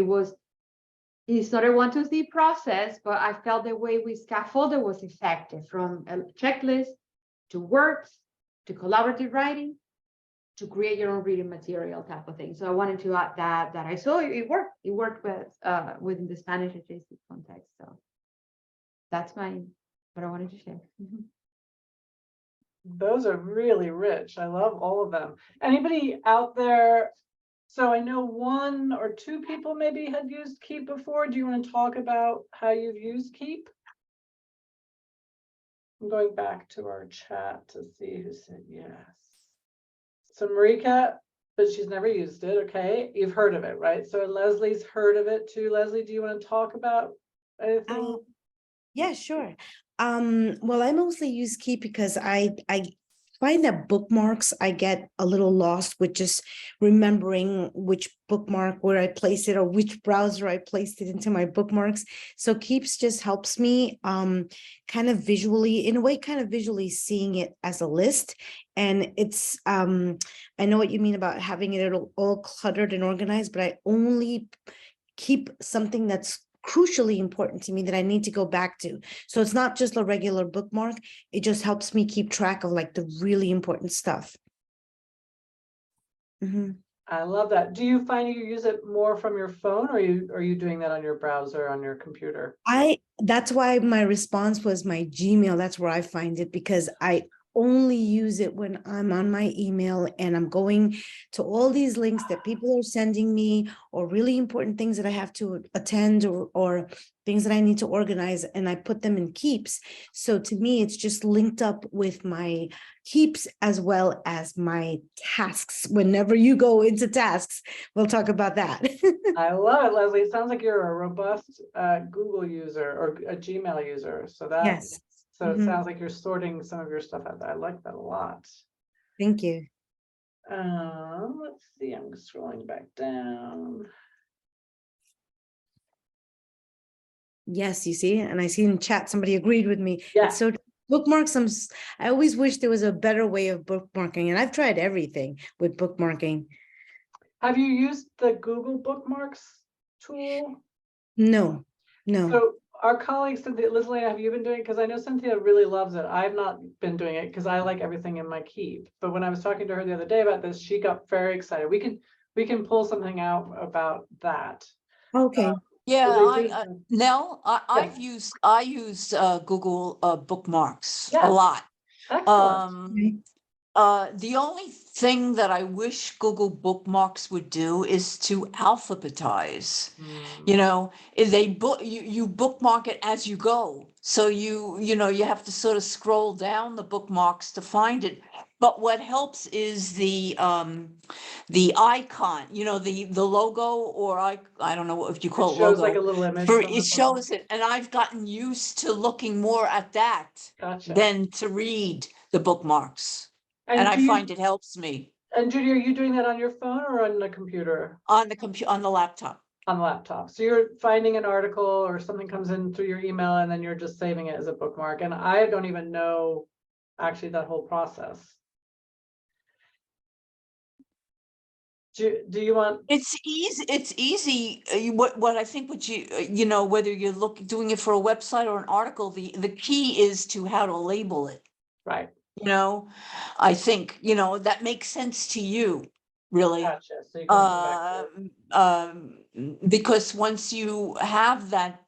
S3: It's not a 1, 2, 3 process, but I felt the way we scaffolded was effective, from a checklist to works to collaborative writing to create your own reading material type of thing. So I wanted to add that I saw it worked. It worked with within the Spanish adjacent context. So that's what I wanted to share.
S1: Those are really rich. I love all of them. Anybody out there? So I know 1 or 2 people maybe had used Keep before. Do you want to talk about how you've used Keep? I'm going back to our chat to see who said yes. So Marika, but she's never used it. Okay, you've heard of it, right? So Leslie's heard of it too. Leslie, do you want to talk about anything?
S6: Yeah, sure. Well, I mostly use Keep because I find that bookmarks, I get a little lost with just remembering which bookmark, where I placed it, or which browser I placed it into my bookmarks. So Keeps just helps me kind of visually seeing it as a list. And it's, I know what you mean about having it all cluttered and organized, but I only keep something that's crucially important to me that I need to go back to. So it's not just a regular bookmark. It just helps me keep track of like the really important stuff.
S1: I love that. Do you find you use it more from your phone, or are you doing that on your browser, on your computer?
S6: That's why my response was my Gmail. That's where I find it, because I only use it when I'm on my email and I'm going to all these links that people are sending me, or really important things that I have to attend, or things that I need to organize, and I put them in Keeps. So to me, it's just linked up with my Keeps as well as my tasks. Whenever you go into tasks, we'll talk about that.
S1: I love it, Leslie. It sounds like you're a robust Google user or a Gmail user. So that
S6: Yes.
S1: So it sounds like you're sorting some of your stuff out. I like that a lot.
S6: Thank you.
S1: Let's see, I'm scrolling back down.
S6: Yes, you see, and I see in chat somebody agreed with me.
S1: Yeah.
S6: So bookmarks, I always wish there was a better way of bookmarking, and I've tried everything with bookmarking.
S1: Have you used the Google Bookmarks tool?
S6: No.
S1: So our colleague Cynthia, Leslie, have you been doing it? Because I know Cynthia really loves it. I've not been doing it because I like everything in my Keep. But when I was talking to her the other day about this, she got very excited. We can pull something out about that.
S6: Okay.
S2: Yeah,
S1: they do-
S2: Nell,
S1: Yeah.
S2: I use Google bookmarks a
S1: Yes.
S2: lot.
S1: Excellent.
S2: The only thing that I wish Google Bookmarks would do is to alphabetize.
S1: Hmm.
S2: You know, if they you bookmark it as you go. So you know, you have to sort of scroll down the bookmarks to find it. But what helps is the icon, you know, the logo, or I don't know if you
S1: It
S2: call it
S1: shows like a
S2: logo.
S1: little image.
S2: For
S1: on the
S2: it
S1: bottom.
S2: shows it, and I've gotten used to looking more at that
S1: Gotcha.
S2: than to read the bookmarks. And I
S1: do you-
S2: find it helps me
S1: And Judy, are you doing that on your phone or on the computer?
S2: on the on the laptop.
S1: On the laptop. So you're finding an article or something comes in through your email and then you're just saving it as a bookmark. And I don't even know actually that whole process. Do you want?
S2: It's easy. What I think what you know, whether you're doing it for a website or an article, the key is to how to label it.
S1: Right.
S2: You know, I think, you know, that makes sense to you, really.
S1: Gotcha. So you can come back to it.
S2: Because once you have that,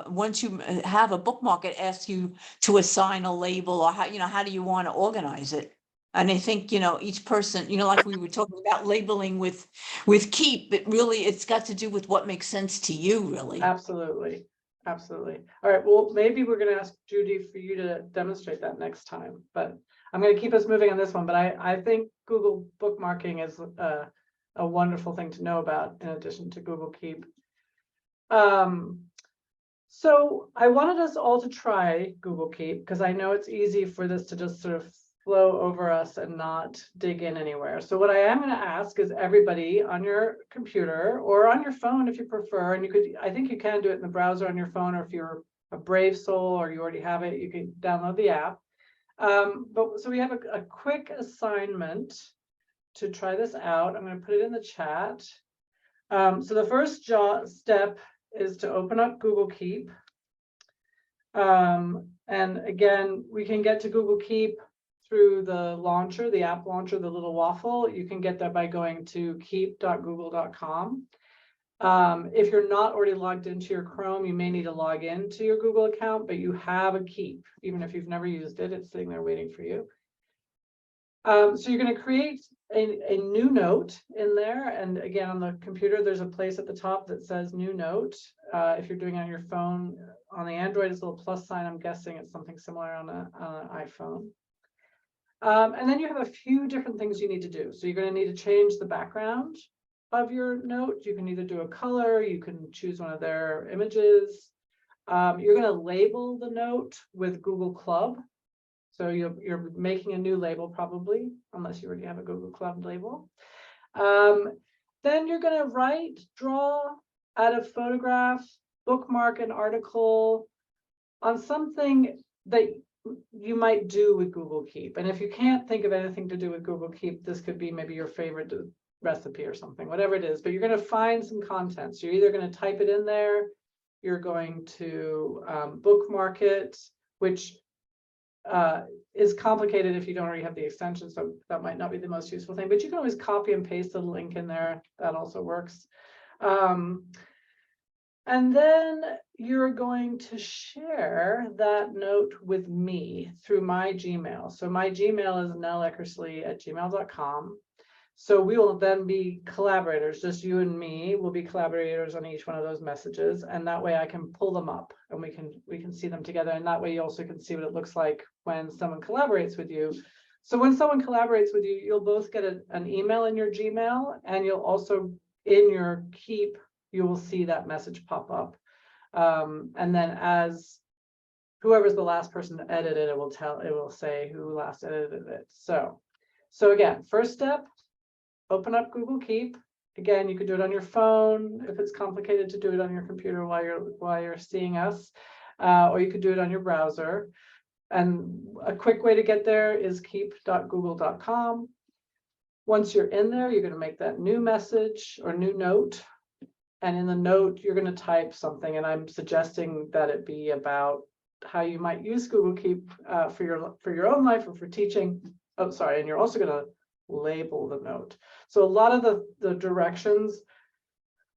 S2: once you have a bookmark, it asks you to assign a label, or how, you know, how do you want to organize it? And I think, you know, each person, you know, like we were talking about labeling with Keep, it really, it's got to do with what makes sense to you, really.
S1: Absolutely. Absolutely. All right. Well, maybe we're going to ask Judy for you to demonstrate that next time, but I'm going to keep us moving on this one. But I think Google bookmarking is a wonderful thing to know about in addition to Google Keep. So I wanted us all to try Google Keep because I know it's easy for this to just sort of flow over us and not dig in anywhere. So what I am going to ask is everybody on your computer or on your phone, if you prefer, and I think you can do it in the browser on your phone, or if you're a brave soul or you already have it, you can download the app. But so we have a quick assignment to try this out. I'm going to put it in the chat. So the first step is to open up Google Keep. And again, we can get to Google Keep through the launcher, the app launcher, the little waffle. You can get that by going to keep.google.com. If you're not already logged into your Chrome, you may need to log into your Google account, but you have a Keep. Even if you've never used it, it's sitting there waiting for you. So you're going to create a new note in there. And again, on the computer, there's a place at the top that says new note. If you're doing it on your phone, on the Android, it's a little plus sign. I'm guessing it's something similar on an iPhone. And then you have a few different things you need to do. So you're going to need to change the background of your note. You can either do a color, you can choose one of their images. You're going to label the note with Google Club. So you're making a new label probably, unless you already have a Google Club label. Then you're going to draw, add a photograph, bookmark an article on something that you might do with Google Keep. And if you can't think of anything to do with Google Keep, this could be maybe your favorite recipe or something, whatever it is. But you're going to find some content. So you're either going to type it in there, you're going to bookmark it, which is complicated if you don't already have the extension, so that might not be the most useful thing, but you can always copy and paste the link in there. That also works. And then you're going to share that note with me through my Gmail. So my Gmail is nelleckersley@gmail.com. So we will then be collaborators, just you and me will be collaborators on each one of those messages. And that way I can pull them up and we can see them together. And that way you also can see what it looks like when someone collaborates with you. So when someone collaborates with you, you'll both get an email in your Gmail, and you'll also in your Keep, you will see that message pop up. And then as whoever's the last person to edit it, it will say who last edited it. So again, first step, open up Google Keep. Again, you could do it on your phone if it's complicated to do it on your computer while you're seeing us, or you could do it on your browser. And a quick way to get there is keep.google.com. Once you're in there, you're going to make that new message or new note. And in the note, you're going to type something. And I'm suggesting that it be about how you might use Google Keep for your own life or for teaching. Oh, sorry. And you're also going to label the note. So a lot of the directions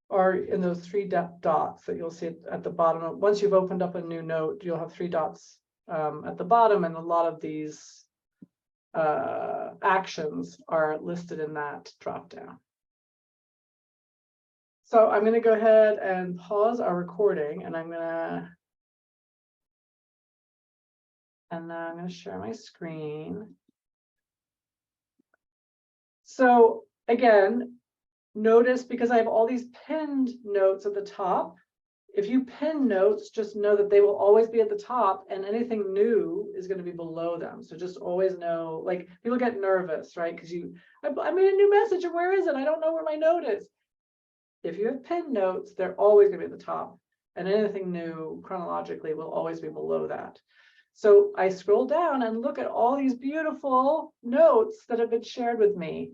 S1: are in those three dots that you'll see at the bottom. Once you've opened up a new note, you'll have three dots at the bottom, and a lot of these actions are listed in that drop down. So I'm going to go ahead and pause our recording, and I'm going to share my screen. So again, notice, because I have all these pinned notes at the top, if you pin notes, just know that they will always be at the top, and anything new is going to be below them. So just always know, like, people get nervous, right? Because I made a new message, and where is it? I don't know where my note is. If you have pinned notes, they're always going to be at the top, and anything new chronologically will always be below that. So I scroll down and look at all these beautiful notes that have been shared with me.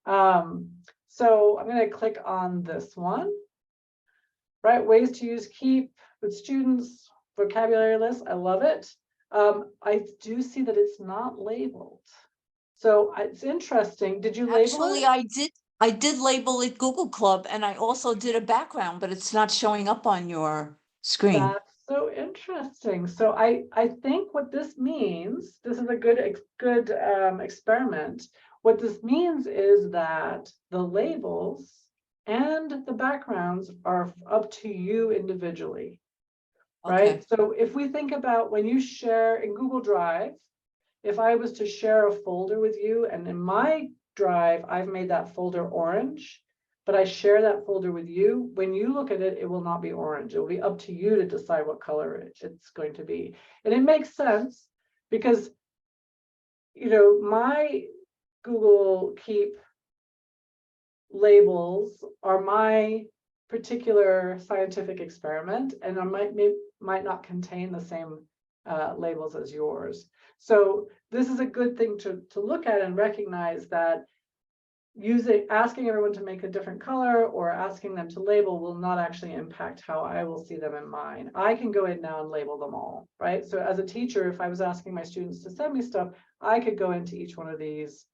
S1: So I'm going to click on this one, right? Ways to use Keep with students, vocabulary list. I love it. I do see that it's not labeled. So it's interesting. Did you label
S2: Actually,
S1: it?
S2: I did label it Google Club, and I also did a background, but it's not showing up on your screen.
S1: That's so interesting. So I think what this means, this is a good experiment. What this means is that the labels and the backgrounds are up to you individually, right?
S2: Okay.
S1: So if we think about when you share in Google Drive, if I was to share a folder with you, and in my Drive, I've made that folder orange, but I share that folder with you, when you look at it, it will not be orange. It will be up to you to decide what color it's going to be. And it makes sense because, you know, my Google Keep labels are my particular scientific experiment, and I might not contain the same labels as yours. So this is a good thing to look at and recognize that asking everyone to make a different color or asking them to label will not actually impact how I will see them in mine. I can go in now and label them all, right? So as a teacher, if I was asking my students to send me stuff, I could go into each one of these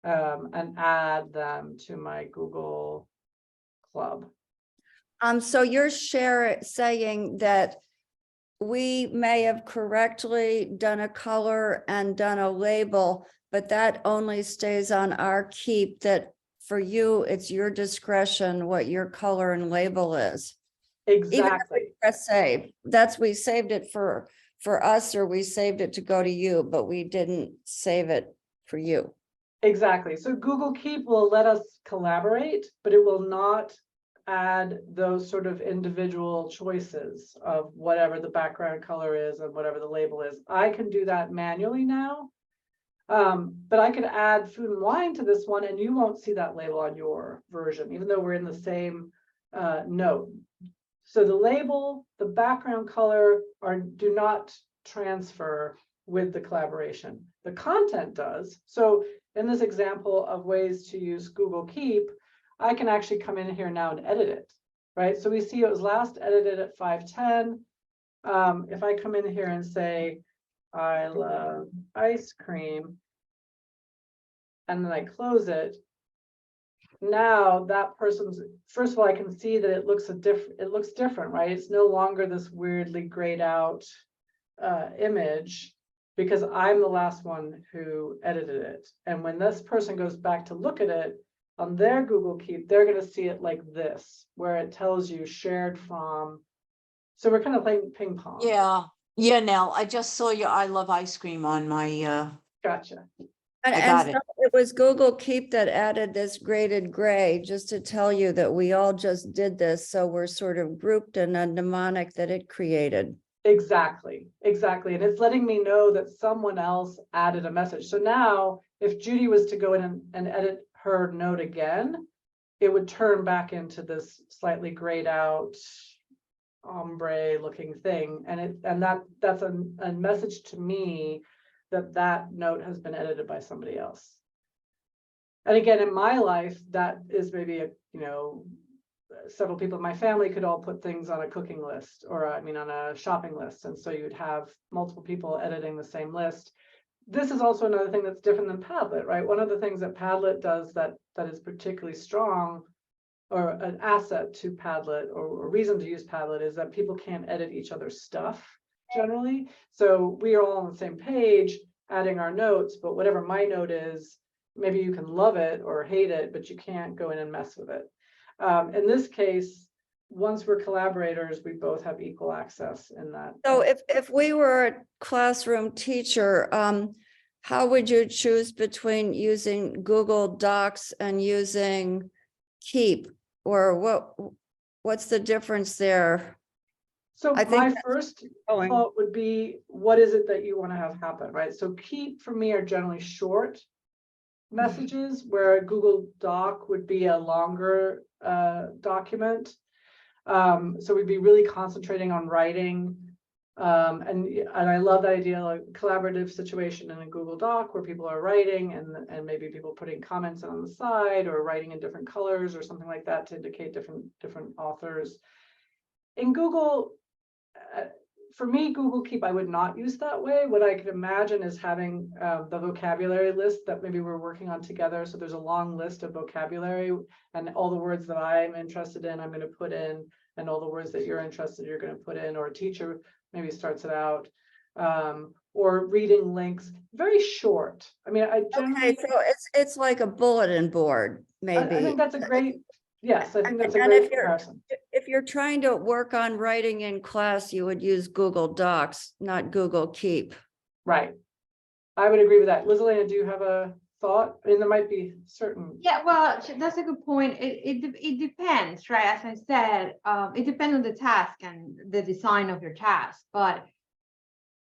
S1: and add them to my Google Club.
S4: So you're saying that we may have correctly done a color and done a label, but that only stays on our Keep, that for you, it's your discretion what your color and label is.
S1: Exactly.
S4: Press save. We saved it for us, or we saved it to go to you, but we didn't save it for you.
S1: Exactly. So Google Keep will let us collaborate, but it will not add those sort of individual choices of whatever the background color is and whatever the label is. I can do that manually now. But I could add food and wine to this one, and you won't see that label on your version, even though we're in the same note. So the label, the background color do not transfer with the collaboration. The content does. So in this example of ways to use Google Keep, I can actually come in here now and edit it, right? So we see it was last edited at 5:10. If I come in here and say, I love ice cream, and then I close it, now that person's, first of all, I can see that it looks different, right? It's no longer this weirdly grayed out image, because I'm the last one who edited it. And when this person goes back to look at it on their Google Keep, they're going to see it like this, where it tells you shared from. So we're kind of playing ping pong.
S2: Yeah, Nell, I just saw your I love ice cream on my,
S1: Gotcha.
S2: I got it.
S4: So it was Google Keep that added this graded gray, just to tell you that we all just did this. So we're sort of grouped in a mnemonic that it created.
S1: Exactly. And it's letting me know that someone else added a message. So now if Judy was to go in and edit her note again, it would turn back into this slightly grayed out ombre looking thing. And that's a message to me that note has been edited by somebody else. And again, in my life, that is maybe several people in my family could all put things on a cooking list, or on a shopping list. And so you'd have multiple people editing the same list. This is also another thing that's different than Padlet, right? One of the things that Padlet does that is particularly strong or an asset to Padlet, or a reason to use Padlet, is that people can't edit each other's stuff generally. So we are all on the same page, adding our notes, but whatever my note is, maybe you can love it or hate it, but you can't go in and mess with it. In this case, once we're collaborators, we both have equal access in that.
S4: So if we were a classroom teacher, how would you choose between using Google Docs and using Keep? Or what's the difference there?
S1: So
S4: I think
S1: my
S4: that's
S1: first
S4: going.
S1: thought would be, what is it that you want to have happen, right? So keep for me are generally short messages, where a Google Doc would be a longer document. So we'd be really concentrating on writing. And I love that idea, like collaborative situation in a Google Doc where people are writing and maybe people putting comments on the side or writing in different colors or something like that to indicate different authors. In Google, for me, Google Keep, I would not use that way. What I could imagine is having the vocabulary list that maybe we're working on together. So there's a long list of vocabulary, and all the words that I'm interested in, I'm going to put in, and all the words that you're interested in, you're going to put in, or a teacher maybe starts it out, or reading links, very short. I mean, I generally,
S4: Okay, so it's like a bulletin board,
S1: I
S4: maybe.
S1: think that's a great, yes, I think that's a
S4: And
S1: great
S4: if you're-
S1: comparison.
S4: If you're trying to work on writing in class, you would use Google Docs, not Google Keep.
S1: Right. I would agree with that. Liz Elena, do you have a thought? I mean, there might be certain.
S3: Yeah, well, that's a good point. It depends, right? As I said, it depends on the task and the design of your task. But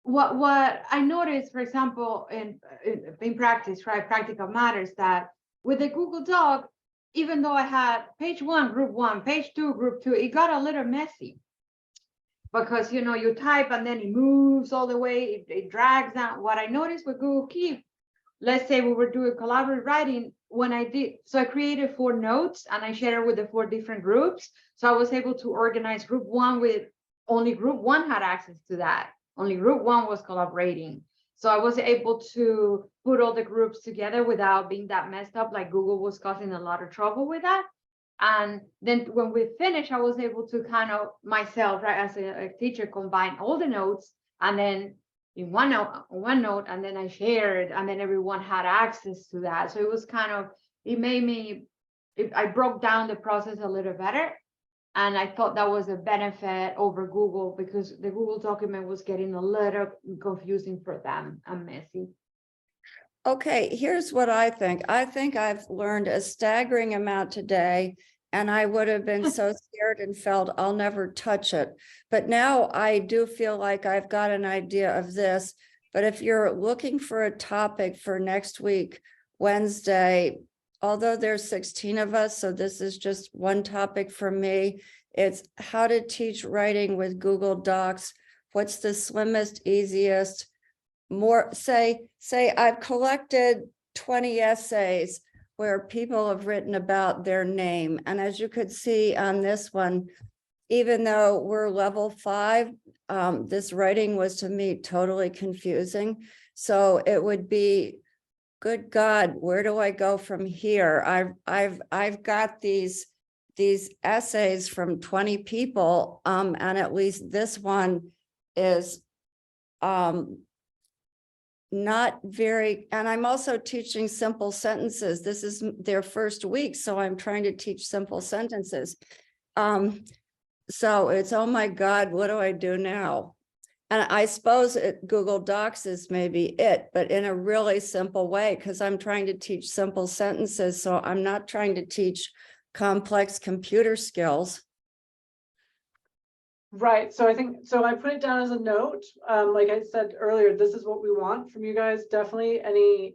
S3: what I noticed, for example, in practice, right, practical matters, that with the Google Doc, even though I had page 1, group 1, page 2, group 2, it got a little messy. Because you type and then it moves all the way, it drags down. What I noticed with Google Keep, let's say we were doing collaborative writing, when I did, so I created 4 notes and I shared it with the 4 different groups. So I was able to organize group 1 with only group 1 had access to that. Only group 1 was collaborating. So I was able to put all the groups together without being that messed up, like Google was causing a lot of trouble with that. And then when we finished, I was able to kind of myself, right, as a teacher, combine all the notes and then in one note, and then I shared, and then everyone had access to that. So it was kind of, it made me, I broke down the process a little better. And I thought that was a benefit over Google, because the Google document was getting a little confusing for them and messy.
S4: Okay, here's what I think. I think I've learned a staggering amount today, and I would have been so scared and felt I'll never touch it. But now I do feel like I've got an idea of this. But if you're looking for a topic for next week, Wednesday, although there's 16 of us, so this is just one topic for me, it's how to teach writing with Google Docs. What's the slimmest, easiest, more, say I've collected 20 essays where people have written about their name. And as you could see on this one, even though we're level 5, this writing was to me totally confusing. So it would be, good God, where do I go from here? I've got these essays from 20 people, and at least this one is not very, and I'm also teaching simple sentences. This is their first week, so I'm trying to teach simple sentences. So it's, oh my God, what do I do now? And I suppose Google Docs is maybe it, but in a really simple way, because I'm trying to teach simple sentences. So I'm not trying to teach complex computer skills.
S1: Right. So I think, so I put it down as a note. Like I said earlier, this is what we want from you guys. Definitely any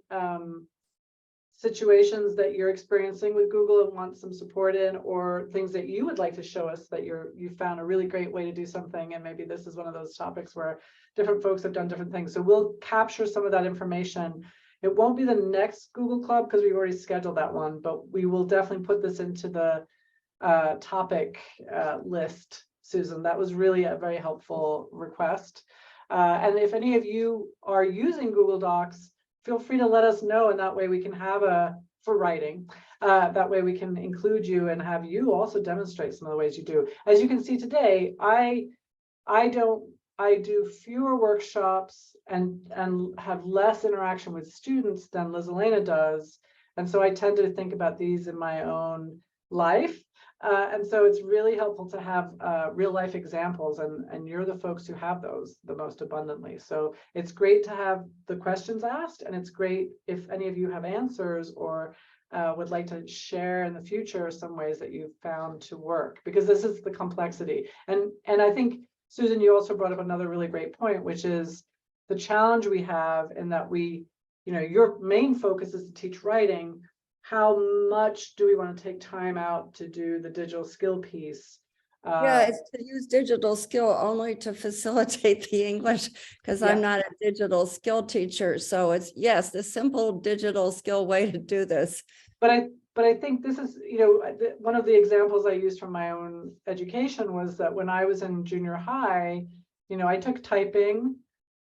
S1: situations that you're experiencing with Google and want some support in, or things that you would like to show us that you found a really great way to do something. And maybe this is one of those topics where different folks have done different things. So we'll capture some of that information. It won't be the next Google Club because we've already scheduled that one, but we will definitely put this into the topic list. Susan, that was really a very helpful request. And if any of you are using Google Docs, feel free to let us know, and that way we can have for writing, That way we can include you and have you also demonstrate some of the ways you do. As you can see today, I do fewer workshops and have less interaction with students than Liz Elena does. And so I tend to think about these in my own life. And so it's really helpful to have real life examples, and you're the folks who have those the most abundantly. So it's great to have the questions asked, and it's great if any of you have answers or would like to share in the future some ways that you've found to work, because this is the complexity. And I think, Susan, you also brought up another really great point, which is the challenge we have in that your main focus is to teach writing. How much do we want to take time out to do the digital skill piece?
S4: Yeah, it's to use digital skill only to facilitate the English, because I'm
S1: Yeah.
S4: not a digital skill teacher. So it's, yes, the simple digital skill way to do this.
S1: But I think this is, one of the examples I used from my own education was that when I was in junior high, I took typing.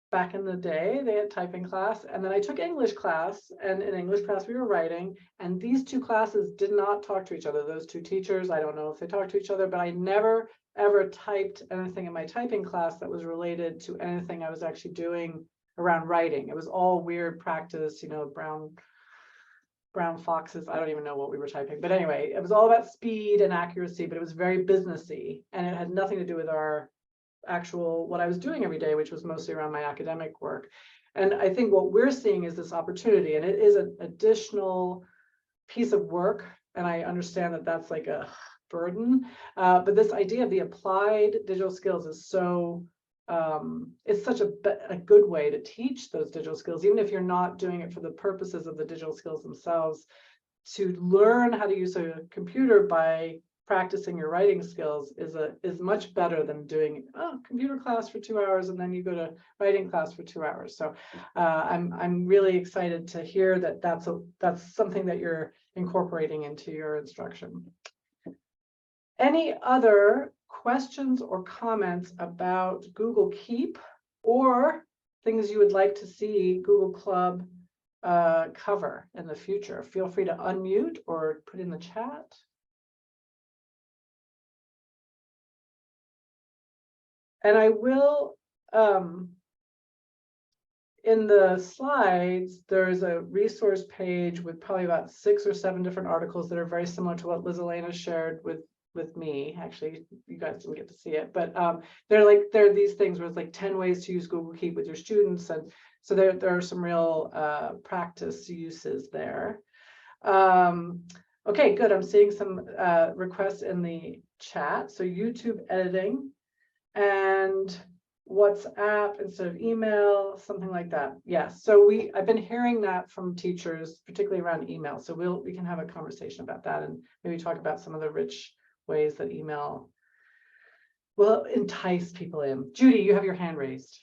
S1: Back in the day, they had typing class, and then I took English class, and in English class we were writing, and these two classes did not talk to each other. Those two teachers, I don't know if they talked to each other, but I never ever typed anything in my typing class that was related to anything I was actually doing around writing. It was all weird practice, brown foxes. I don't even know what we were typing, but anyway, it was all about speed and accuracy, but it was very businessy, and it had nothing to do with what I was doing every day, which was mostly around my academic work. And I think what we're seeing is this opportunity, and it is an additional piece of work. And I understand that that's like a burden, but this idea of the applied digital skills is so, it's such a good way to teach those digital skills, even if you're not doing it for the purposes of the digital skills themselves. To learn how to use a computer by practicing your writing skills is much better than doing computer class for 2 hours and then you go to writing class for 2 hours. So I'm really excited to hear that that's something that you're incorporating into your instruction. Any other questions or comments about Google Keep or things you would like to see Google Club cover in the future? Feel free to unmute or put in the chat. And I will, in the slides, there's a resource page with probably about 6 or 7 different articles that are very similar to what Liz Elena shared with me. Actually, you guys didn't get to see it, but they're these things where it's like 10 ways to use Google Keep with your students. And so there are some real practice uses there. Okay, good. I'm seeing some requests in the chat. So YouTube editing and WhatsApp instead of email, something like that. Yes. So I've been hearing that from teachers, particularly around email. So we can have a conversation about that and maybe talk about some of the rich ways that email will entice people in. Judy, you have your hand raised.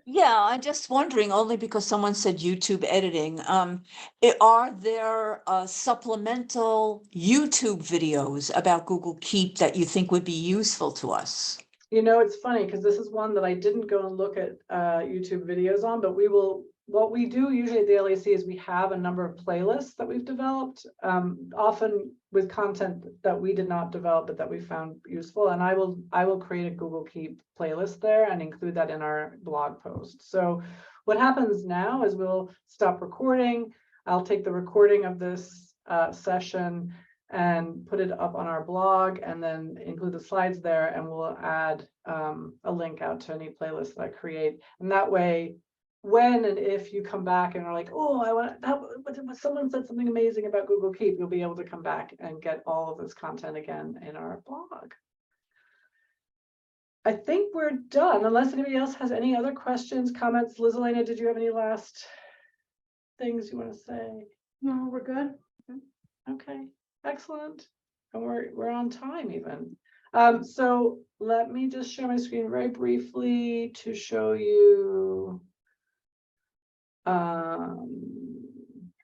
S2: Yeah, I'm just wondering, only because someone said YouTube editing. Are there supplemental YouTube videos about Google Keep that you think would be useful to us?
S1: It's funny because this is one that I didn't go and look at YouTube videos on, but what we do usually at the LAC is we have a number of playlists that we've developed, often with content that we did not develop, but that we found useful. And I will create a Google Keep playlist there and include that in our blog post. So what happens now is we'll stop recording. I'll take the recording of this session and put it up on our blog and then include the slides there, and we'll add a link out to any playlist that I create. And that way, when and if you come back and are like, oh, I want that, someone said something amazing about Google Keep, you'll be able to come back and get all of this content again in our blog. I think we're done, unless anybody else has any other questions, comments. Liz Elena, did you have any last things you want to say?
S3: No, we're good.
S1: Okay, excellent. And we're on time even. So let me just share my screen very briefly to show you.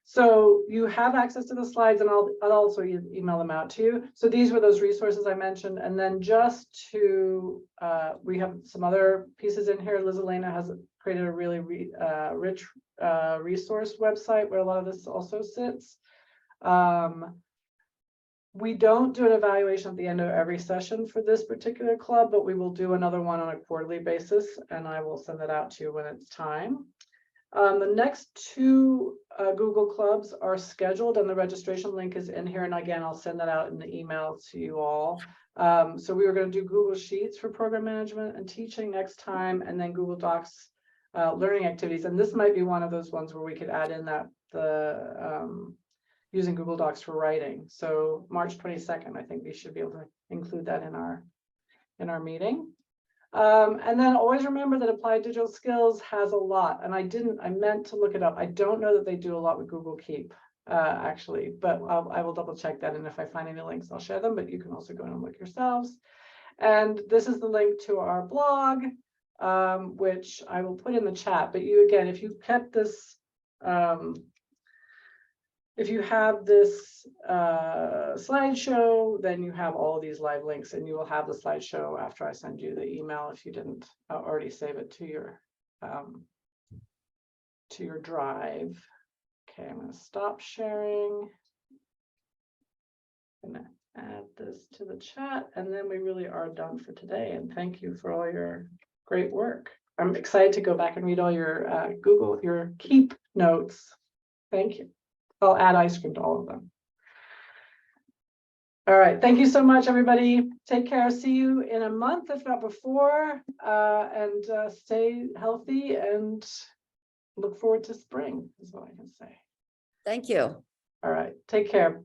S1: So you have access to the slides, and I'll also email them out to you. So these were those resources I mentioned. And then just to, we have some other pieces in here. Liz Elena has created a really rich resource website where a lot of this also sits. We don't do an evaluation at the end of every session for this particular club, but we will do another one on a quarterly basis, and I will send that out to you when it's time. The next two Google clubs are scheduled, and the registration link is in here. And again, I'll send that out in the email to you all. So we were going to do Google Sheets for program management and teaching next time, and then Google Docs learning activities. And this might be one of those ones where we could add in that using Google Docs for writing. So March 22nd, I think we should be able to include that in our meeting. And then always remember that Applied Digital Skills has a lot, and I meant to look it up. I don't know that they do a lot with Google Keep, actually, but I will double check that. And if I find any links, I'll share them, but you can also go and look yourselves. And this is the link to our blog, which I will put in the chat. But you, again, if you kept this, if you have this slideshow, then you have all these live links, and you will have the slideshow after I send you the email if you didn't already save it to your drive. Okay, I'm going to stop sharing. I'm going to add this to the chat, and then we really are done for today. And thank you for all your great work. I'm excited to go back and read all your your Keep notes. Thank you. I'll add ice cream to all of them. All right. Thank you so much, everybody. Take care. See you in a month, if not before. And stay healthy and look forward to spring, is what I can say.
S4: Thank you.
S1: All right. Take care.